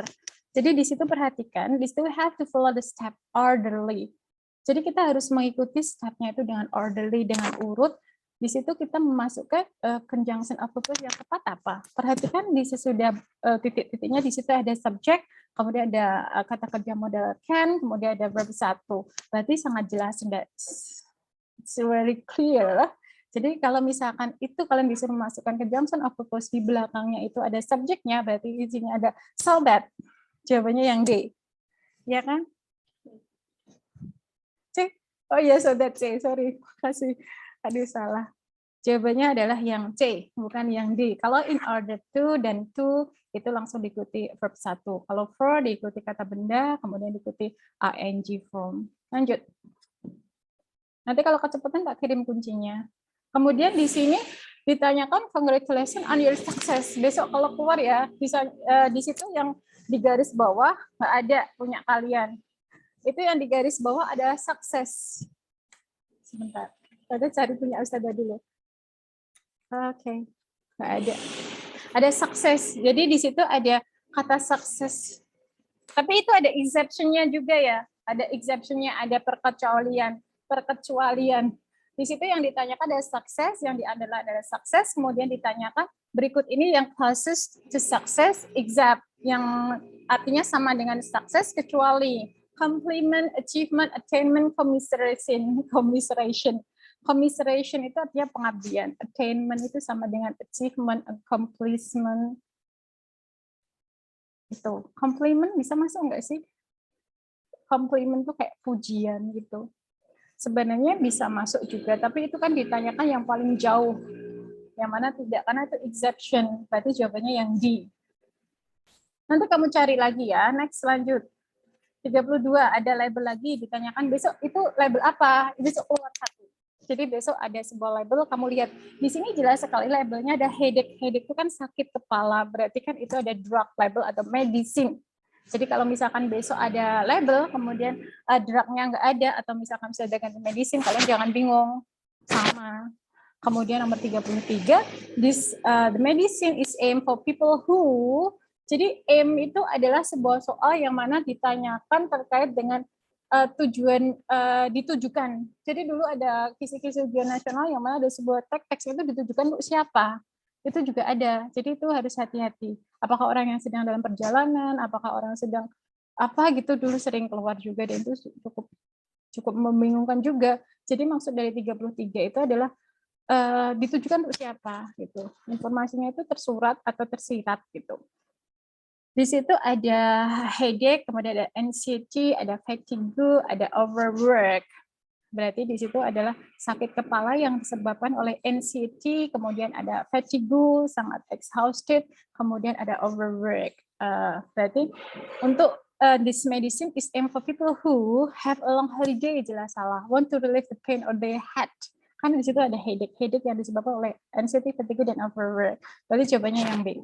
Jadi di situ perhatikan, di situ we have to follow the step orderly. Jadi kita harus mengikuti step-nya itu dengan orderly, dengan urut. Di situ kita memasukkan conjunction of purpose yang tepat apa? Perhatikan di sesudah titik-titiknya di situ ada subject, kemudian ada kata kerja model can, kemudian ada verb 1. Berarti sangat jelas, it's very clear. Jadi kalau misalkan itu kalian disuruh memasukkan conjunction of purpose di belakangnya itu ada subjeknya, berarti di sini ada so that. Jawabannya yang D. Ya kan? C. Oh iya, so that C. Sorry, kasih. Aduh, salah. Jawabannya adalah yang C, bukan yang D. Kalau in order to dan to, itu langsung diikuti verb 1. Kalau for, diikuti kata benda, kemudian diikuti ing form. Lanjut. Nanti kalau kecepatan, tak kirim kuncinya. Kemudian di sini ditanyakan congratulations on your success. Besok kalau keluar ya, bisa di situ yang di garis bawah, nggak ada punya kalian. Itu yang di garis bawah adalah sukses. Sebentar. Kita cari punya Ustazah dulu. Oke. Nggak ada. Ada sukses. Jadi di situ ada kata sukses. Tapi itu ada exception-nya juga ya. Ada exception-nya, ada perkecualian. Di situ yang ditanyakan ada sukses, yang di-underline adalah sukses, kemudian ditanyakan berikut ini yang causes to success, except, yang artinya sama dengan sukses kecuali compliment, achievement, attainment, commiseration. Commiseration itu artinya pengabdian. Attainment itu sama dengan achievement, accomplishment. Itu. Compliment bisa masuk nggak sih? Compliment itu kayak pujian gitu. Sebenarnya bisa masuk juga, tapi itu kan ditanyakan yang paling jauh. Yang mana tidak, karena itu exception. Berarti jawabannya yang D. Nanti kamu cari lagi ya. Next, lanjut. 32 ada label lagi, ditanyakan besok itu label apa? Besok keluar satu. Jadi besok ada sebuah label, kamu lihat di sini jelas sekali labelnya ada headache. Headache itu kan sakit kepala, berarti kan itu ada drug label atau medicine. Jadi kalau misalkan besok ada label, kemudian drugnya nggak ada, atau misalkan sudah ada ganti medicine, kalian jangan bingung. Sama. Kemudian nomor 33, the medicine is aimed for people who. Jadi aim itu adalah sebuah soal yang mana ditanyakan terkait dengan tujuan ditujukan. Jadi dulu ada kisi-kisi ujian nasional yang mana ada sebuah teks itu ditujukan untuk siapa. Itu juga ada. Jadi itu harus hati-hati. Apakah orang yang sedang dalam perjalanan, apakah orang yang sedang apa gitu, dulu sering keluar juga, dan itu cukup membingungkan juga. Jadi maksud dari 33 itu adalah ditujukan untuk siapa gitu. Informasinya itu tersurat atau tersirat gitu. Di situ ada headache, kemudian ada anxiety, ada fatigue, ada overwork. Berarti di situ adalah sakit kepala yang disebabkan oleh anxiety, kemudian ada fatigue, sangat exhausted, kemudian ada overwork. Berarti untuk this medicine is aimed for people who have a long holiday, jelas salah. Want to relieve the pain or their head. Kan di situ ada headache, headache yang disebabkan oleh anxiety, fatigue, dan overwork. Berarti jawabannya yang B.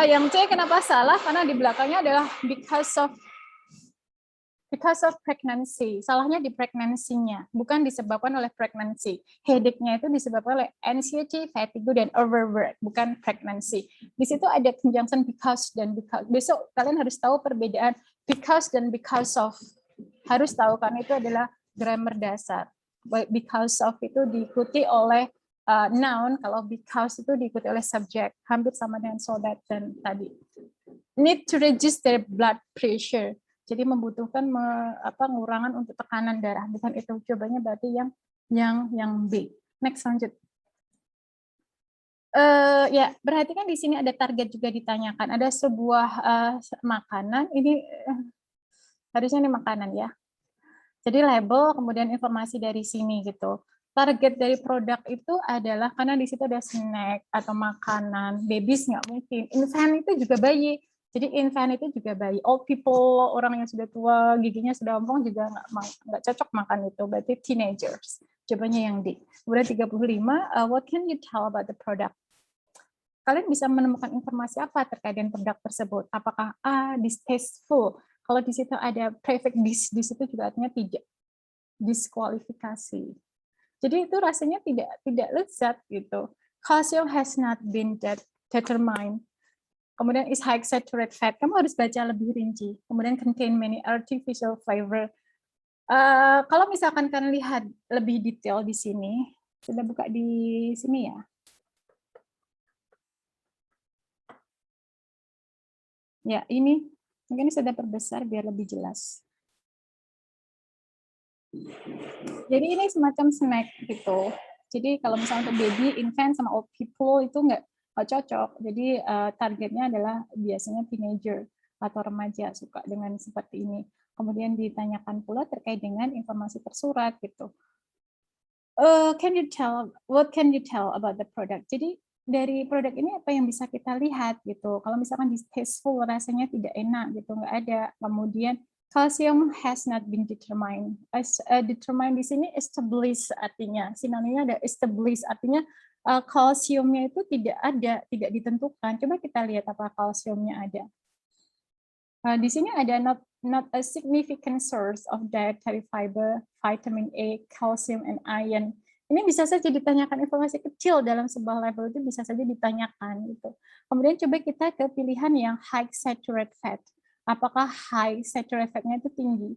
Yang C kenapa salah? Karena di belakangnya adalah because of pregnancy. Salahnya di pregnancy-nya, bukan disebabkan oleh pregnancy. Headache-nya itu disebabkan oleh anxiety, fatigue, dan overwork, bukan pregnancy. Di situ ada conjunction because dan because. Besok kalian harus tahu perbedaan because dan because of. Harus tahu, karena itu adalah grammar dasar. Because of itu diikuti oleh noun, kalau because itu diikuti oleh subject, hampir sama dengan so that dan tadi. Need to register blood pressure, jadi membutuhkan pengurangan untuk tekanan darah, bukan itu. Cobanya berarti yang B. Next, lanjut. Ya, perhatikan di sini ada target juga ditanyakan. Ada sebuah makanan, ini harusnya ini makanan ya. Jadi label, kemudian informasi dari sini gitu. Target dari produk itu adalah, karena di situ ada snack atau makanan, babies nggak mungkin, infant itu juga bayi. Jadi infant itu juga bayi, old people, orang yang sudah tua, giginya sudah ompong juga nggak cocok makan itu, berarti teenagers. Jawabannya yang D. Kemudian 35, what can you tell about the product? Kalian bisa menemukan informasi apa terkait dengan produk tersebut? Apakah A, distasteful? Kalau di situ ada prefix dis, di situ juga artinya tidak, diskualifikasi. Jadi itu rasanya tidak lezat gitu. Calcium has not been determined. Kemudian is high saturated fat. Kamu harus baca lebih rinci. Kemudian contain many artificial flavor. Kalau misalkan kalian lihat lebih detail di sini, sudah buka di sini ya. Ya, ini mungkin sudah perbesar biar lebih jelas. Jadi ini semacam snack gitu. Jadi kalau misalnya untuk baby, infant, sama old people itu nggak cocok. Jadi targetnya adalah biasanya teenager atau remaja suka dengan seperti ini. Kemudian ditanyakan pula terkait dengan informasi tersurat gitu. What can you tell about the product? Jadi dari produk ini apa yang bisa kita lihat gitu. Kalau misalkan distasteful, rasanya tidak enak gitu, nggak ada. Kemudian calcium has not been determined. Determined di sini established artinya. Sinonimnya ada established artinya kalsiumnya itu tidak ada, tidak ditentukan. Coba kita lihat apa kalsiumnya ada. Di sini ada not a significant source of dietary fiber, vitamin A, calcium, and iron. Ini bisa saja ditanyakan, informasi kecil dalam sebuah label itu bisa saja ditanyakan gitu. Kemudian coba kita ke pilihan yang high saturated fat. Apakah high saturated fat-nya itu tinggi?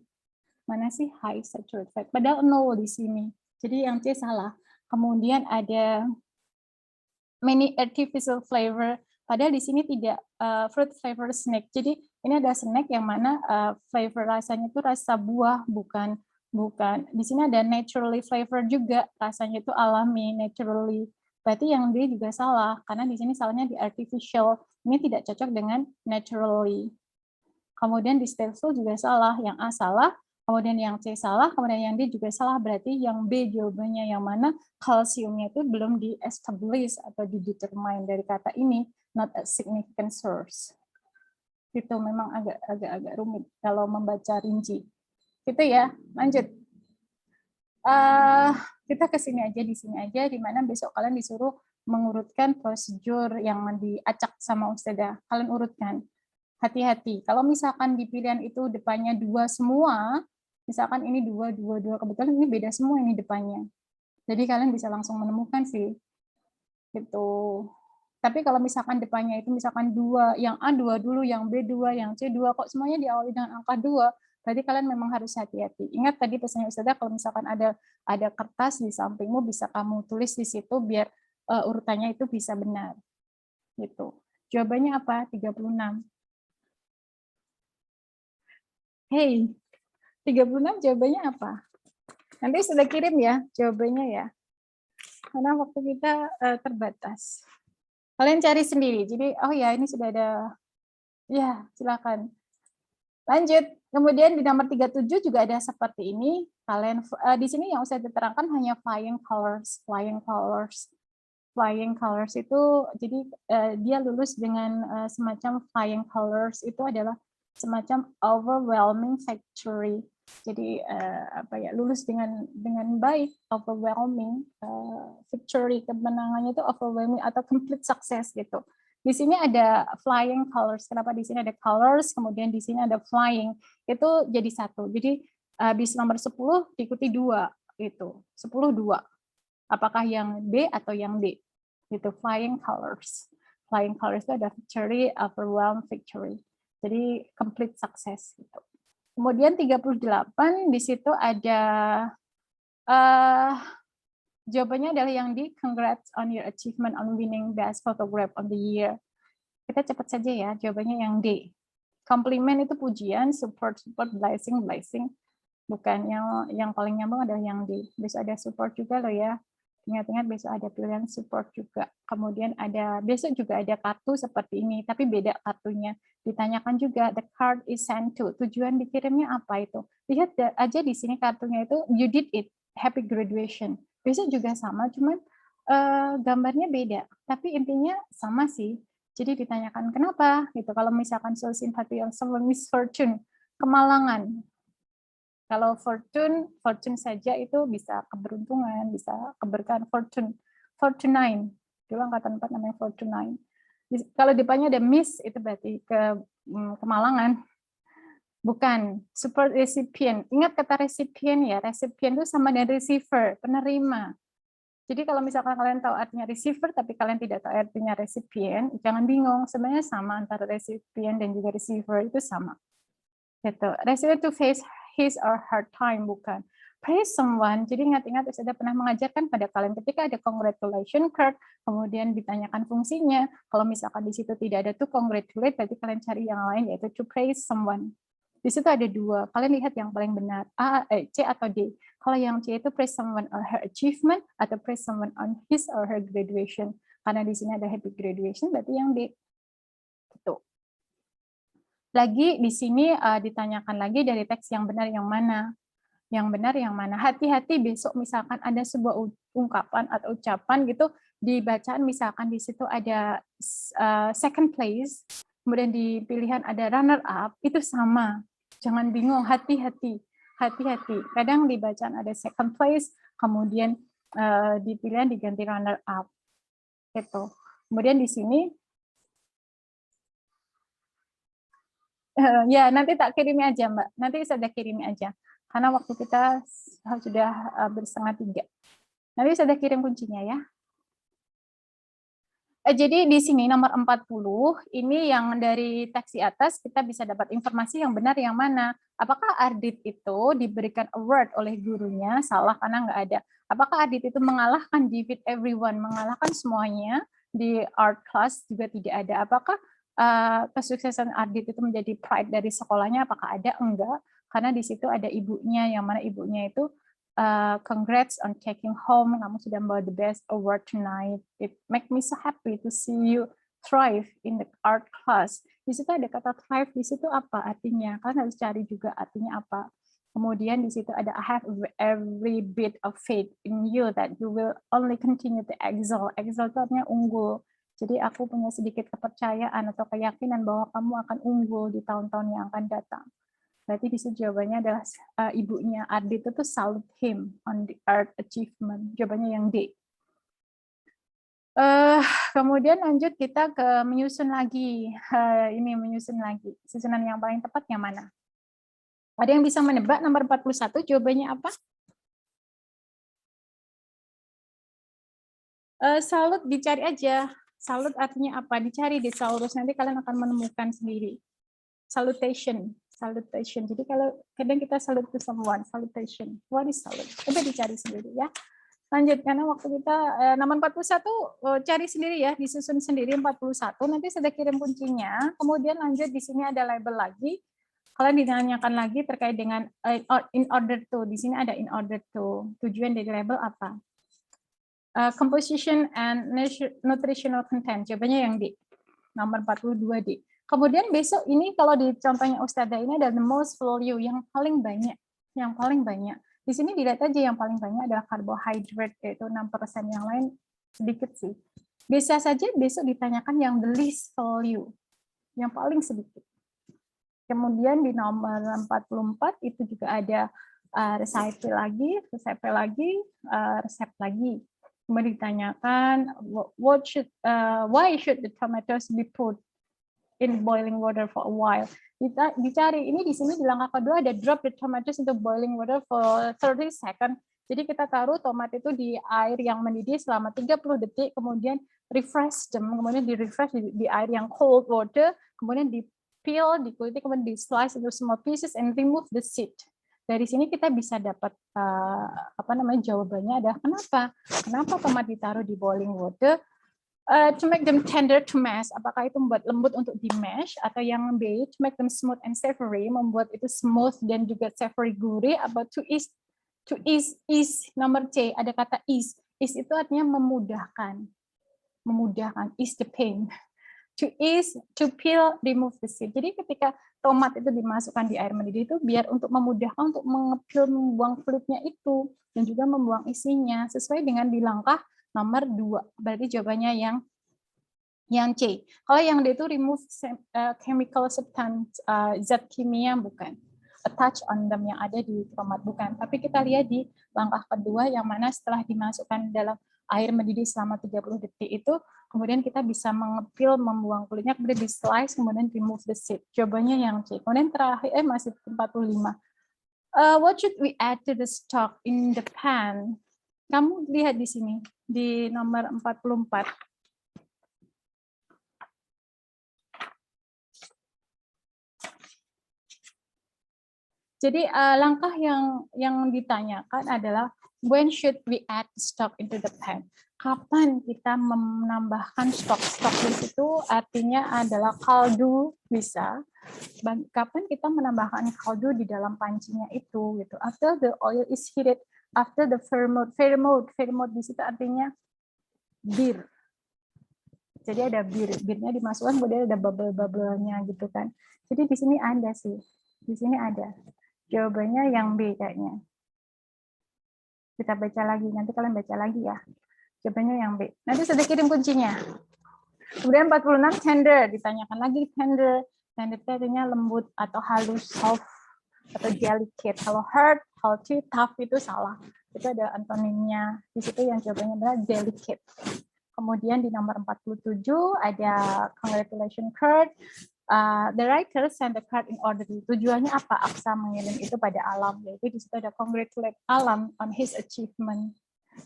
Mana sih high saturated fat? Padahal 0 di sini. Jadi yang C salah. Kemudian ada many artificial flavor. Padahal di sini tidak fruit flavor snack. Jadi ini ada snack yang mana flavor rasanya itu rasa buah, bukan. Di sini ada naturally flavor juga, rasanya itu alami, naturally. Berarti yang D juga salah, karena di sini salahnya di artificial. Ini tidak cocok dengan naturally. Kemudian distasteful juga salah, yang A salah, kemudian yang C salah, kemudian yang D juga salah. Berarti yang B jawabannya yang mana kalsiumnya itu belum di-establish atau di-determine dari kata ini, not a significant source. Gitu, memang agak rumit kalau membaca rinci. Gitu ya, lanjut. Kita ke sini aja, di sini aja, di mana besok kalian disuruh mengurutkan prosedur yang diacak sama Ustazah. Kalian urutkan. Hati-hati. Kalau misalkan di pilihan itu depannya 2 semua, misalkan ini 2, 2, 2, kebetulan ini beda semua ini depannya. Jadi kalian bisa langsung menemukan sih. Gitu. Tapi kalau misalkan depannya itu misalkan 2, yang A2 dulu, yang B2, yang C2, kok semuanya diawali dengan angka 2, berarti kalian memang harus hati-hati. Ingat tadi pesannya Ustazah, kalau misalkan ada kertas di sampingmu, bisa kamu tulis di situ biar urutannya itu bisa benar. Gitu. Jawabannya apa? 36. Hey, 36 jawabannya apa? Nanti sudah kirim ya jawabannya ya. Karena waktu kita terbatas. Kalian cari sendiri. Jadi, oh ya, ini sudah ada. Ya, silakan. Lanjut. Kemudian di nomor 37 juga ada seperti ini. Kalian di sini yang saya terangkan hanya flying colors. Flying colors. Flying colors itu jadi dia lulus dengan semacam flying colors itu adalah semacam overwhelming victory. Jadi lulus dengan baik, overwhelming victory, kemenangannya itu overwhelming atau complete success gitu. Di sini ada flying colors. Kenapa di sini ada colors, kemudian di sini ada flying. Itu jadi satu. Jadi habis nomor 10 diikuti 2 itu. 10 2. Apakah yang B atau yang D? Itu flying colors. Flying colors itu ada victory, overwhelm victory. Jadi complete success gitu. Kemudian 38 di situ ada jawabannya adalah yang di congrats on your achievement on winning best photograph on the year. Kita cepat saja ya, jawabannya yang D. Compliment itu pujian, support, blessing. Bukan yang paling nyambung adalah yang D. Besok ada support juga loh ya. Ingat-ingat besok ada pilihan support juga. Kemudian besok juga ada kartu seperti ini, tapi beda kartunya. Ditanyakan juga, the card is sent to. Tujuan dikirimnya apa itu? Lihat aja di sini kartunya itu, you did it, happy graduation. Besok juga sama, cuman gambarnya beda. Tapi intinya sama sih. Jadi ditanyakan kenapa? Gitu. Kalau misalkan so sympathy on someone misfortune, kemalangan. Kalau fortune saja itu bisa keberuntungan, bisa keberkahan fortune 9. Dulu angkatan 4 namanya fortune 9. Kalau depannya ada miss itu berarti kemalangan. Bukan, support recipient. Ingat kata recipient ya, recipient itu sama dengan receiver, penerima. Jadi kalau misalkan kalian tahu artinya receiver, tapi kalian tidak tahu artinya recipient, jangan bingung. Sebenarnya sama antara recipient dan juga receiver itu sama. Gitu. Receiver to face his or her time, bukan. Praise someone. Jadi ingat-ingat sudah pernah mengajarkan pada kalian ketika ada congratulation card, kemudian ditanyakan fungsinya. Kalau misalkan di situ tidak ada to congratulate, berarti kalian cari yang lain yaitu to praise someone. Di situ ada 2. Kalian lihat yang paling benar, C atau D. Kalau yang C itu praise someone on her achievement atau praise someone on his or her graduation. Karena di sini ada happy graduation, berarti yang D. Gitu. Lagi di sini ditanyakan lagi dari teks yang benar yang mana. Yang benar yang mana. Hati-hati besok misalkan ada sebuah ungkapan atau ucapan gitu di bacaan, misalkan di situ ada second place, kemudian di pilihan ada runner up, itu sama. Jangan bingung, hati-hati. Kadang di bacaan ada second place, kemudian di pilihan diganti runner up. Gitu. Kemudian di sini ya nanti tak kirimi aja Mbak. Nanti saya kirimi aja. Karena waktu kita sudah bersetengah 3. Nanti saya kirim kuncinya ya. Jadi di sini nomor 40, ini yang dari teks di atas kita bisa dapat informasi yang benar yang mana. Apakah Ardit itu diberikan award oleh gurunya? Salah, karena nggak ada. Apakah Ardit itu mengalahkan defeat everyone, mengalahkan semuanya di art class? Juga tidak ada. Apakah kesuksesan Ardit itu menjadi pride dari sekolahnya? Apakah ada? Enggak. Karena di situ ada ibunya, yang mana ibunya itu congrats on taking home. Kamu sudah membawa the best award tonight. It make me so happy to see you thrive in the art class. Di situ ada kata thrive. Di situ apa artinya? Kalian harus cari juga artinya apa. Kemudian di situ ada I have every bit of faith in you that you will only continue to excel. Excel itu artinya unggul. Jadi aku punya sedikit kepercayaan atau keyakinan bahwa kamu akan unggul di tahun-tahun yang akan datang. Berarti di sini jawabannya adalah ibunya Ardit itu salute him on the earth achievement. Jawabannya yang D. Kemudian lanjut kita ke menyusun lagi. Ini menyusun lagi. Susunan yang paling tepat yang mana? Ada yang bisa menebak nomor 41 jawabannya apa? Salut dicari aja. Salut artinya apa? Dicari di Saurus, nanti kalian akan menemukan sendiri. Salutation, salutation. Jadi kalau kadang kita salute to someone, salutation. What is salute? Coba dicari sendiri ya. Lanjut, karena waktu kita nomor 41 cari sendiri ya, disusun sendiri 41. Nanti sudah kirim kuncinya. Kemudian lanjut di sini ada label lagi. Kalian ditanyakan lagi terkait dengan in order to. Di sini ada in order to. Tujuan dari label apa? Composition and nutritional content. Jawabannya yang D. Nomor 42 D. Kemudian besok ini kalau di contohnya Ustazah ini ada the most value yang paling banyak. Yang paling banyak. Di sini dilihat aja yang paling banyak adalah carbohydrate, yaitu 6%, yang lain sedikit sih. Bisa saja besok ditanyakan yang the least value, yang paling sedikit. Kemudian di nomor 44 itu juga ada resep lagi, resep lagi. Kemudian ditanyakan why should the tomatoes be put in boiling water for a while. Dicari ini di sini di langkah kedua ada drop the tomatoes into boiling water for 30 seconds. Jadi kita taruh tomat itu di air yang mendidih selama 30 detik, kemudian refresh them, kemudian di refresh di air yang cold water, kemudian di peel, dikuliti, kemudian di slice into small pieces and remove the seed. Dari sini kita bisa dapat jawabannya adalah kenapa tomat ditaruh di boiling water. To make them tender to mash, apakah itu membuat lembut untuk di mash, atau yang B, to make them smooth and savory, membuat itu smooth dan juga savory gurih, atau to ease nomor C, ada kata ease itu artinya memudahkan, ease the pain. To ease, to peel, remove the seed. Jadi ketika tomat itu dimasukkan di air mendidih itu biar untuk memudahkan untuk mengepil, membuang kulitnya itu, dan juga membuang isinya, sesuai dengan di langkah nomor 2. Berarti jawabannya yang C. Kalau yang D itu remove chemical substance, zat kimia, bukan. Attach on them yang ada di tomat, bukan. Tapi kita lihat di langkah kedua yang mana setelah dimasukkan dalam air mendidih selama 30 detik itu, kemudian kita bisa mengepil, membuang kulitnya, kemudian di slice, kemudian remove the seed. Jawabannya yang C. Kemudian terakhir, masih 45. What should we add to the stock in the pan? Kamu lihat di sini, di nomor 44. Jadi langkah yang ditanyakan adalah when should we add stock into the pan? Kapan kita menambahkan stok di situ artinya adalah kaldu bisa. Kapan kita menambahkan kaldu di dalam pancinya itu gitu. After the oil is heated, after the vermouth di situ artinya bir. Jadi ada birnya dimasukkan, kemudian ada bubble-bubble-nya gitu kan. Jadi di sini ada sih. Di sini ada. Jawabannya yang B kayaknya. Kita baca lagi, nanti kalian baca lagi ya. Jawabannya yang B. Nanti sudah kirim kuncinya. Kemudian 46 tender, ditanyakan lagi tender. Tender itu artinya lembut atau halus, soft atau delicate. Kalau hard, healthy, tough itu salah. Itu ada antonimnya. Di situ yang jawabannya adalah delicate. Kemudian di nomor 47 ada congratulation card. The writer send the card in order. Tujuannya apa? Aksa mengirim itu pada Alam. Jadi di situ ada congratulate Alam on his achievement.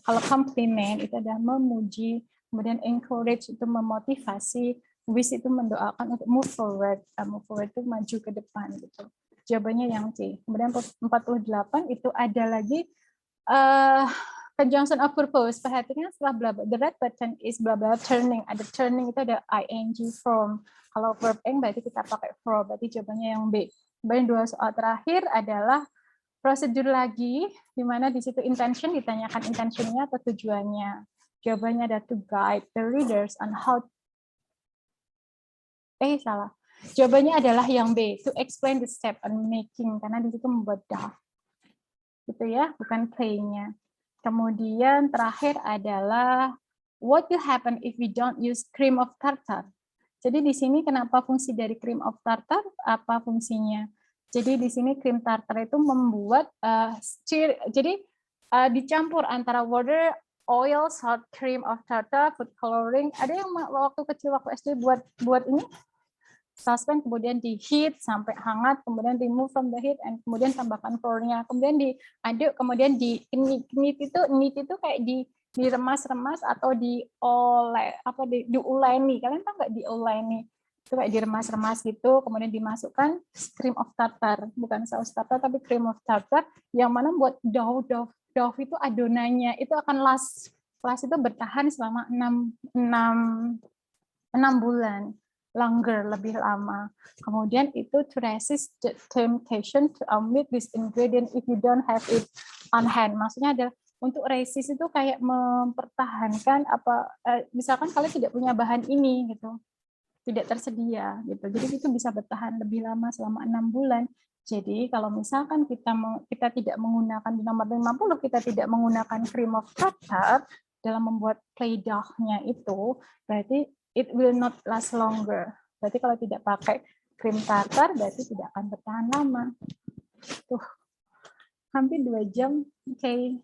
Kalau compliment itu adalah memuji, kemudian encourage itu memotivasi, wish itu mendoakan untuk move forward. Move forward itu maju ke depan gitu. Jawabannya yang C. Kemudian 48 itu ada lagi conjunction of purpose. Perhatikan setelah bla bla, the red button is bla bla turning. Ada turning itu ada ing form. Kalau verb ing berarti kita pakai for. Berarti jawabannya yang B. Kemudian 2 soal terakhir adalah prosedur lagi, di mana di situ intention ditanyakan intentionnya atau tujuannya. Jawabannya ada to guide the readers on how. Salah. Jawabannya adalah yang B, to explain the step on making, karena di situ membuat draft. Gitu ya, bukan play-nya. Kemudian terakhir adalah what will happen if we don't use cream of tartar? Jadi di sini kenapa fungsi dari cream of tartar? Apa fungsinya? Jadi di sini cream tartar itu membuat dicampur antara water, oil, salt, cream of tartar, food coloring. Ada yang waktu kecil waktu SD buat ini suspense, kemudian di heat sampai hangat, kemudian remove from the heat, and kemudian tambahkan flournya, kemudian diaduk, kemudian di knit itu kayak diremas-remas atau diuleni. Kalian tahu nggak diuleni? Itu kayak diremas-remas gitu, kemudian dimasukkan cream of tartar, bukan saus tartar tapi cream of tartar, yang mana buat dough itu adonannya itu akan last itu bertahan selama 6 bulan. Longer, lebih lama. Kemudian itu to resist the temptation to omit this ingredient if you don't have it on hand. Maksudnya adalah untuk resist itu kayak mempertahankan misalkan kalian tidak punya bahan ini gitu, tidak tersedia gitu. Jadi itu bisa bertahan lebih lama selama 6 bulan. Jadi kalau misalkan kita tidak menggunakan di nomor 50, kita tidak menggunakan cream of tartar dalam membuat clay dough-nya itu, berarti it will not last longer. Berarti kalau tidak pakai krim tartar, berarti tidak akan bertahan lama. Tuh, hampir 2 jam. Oke.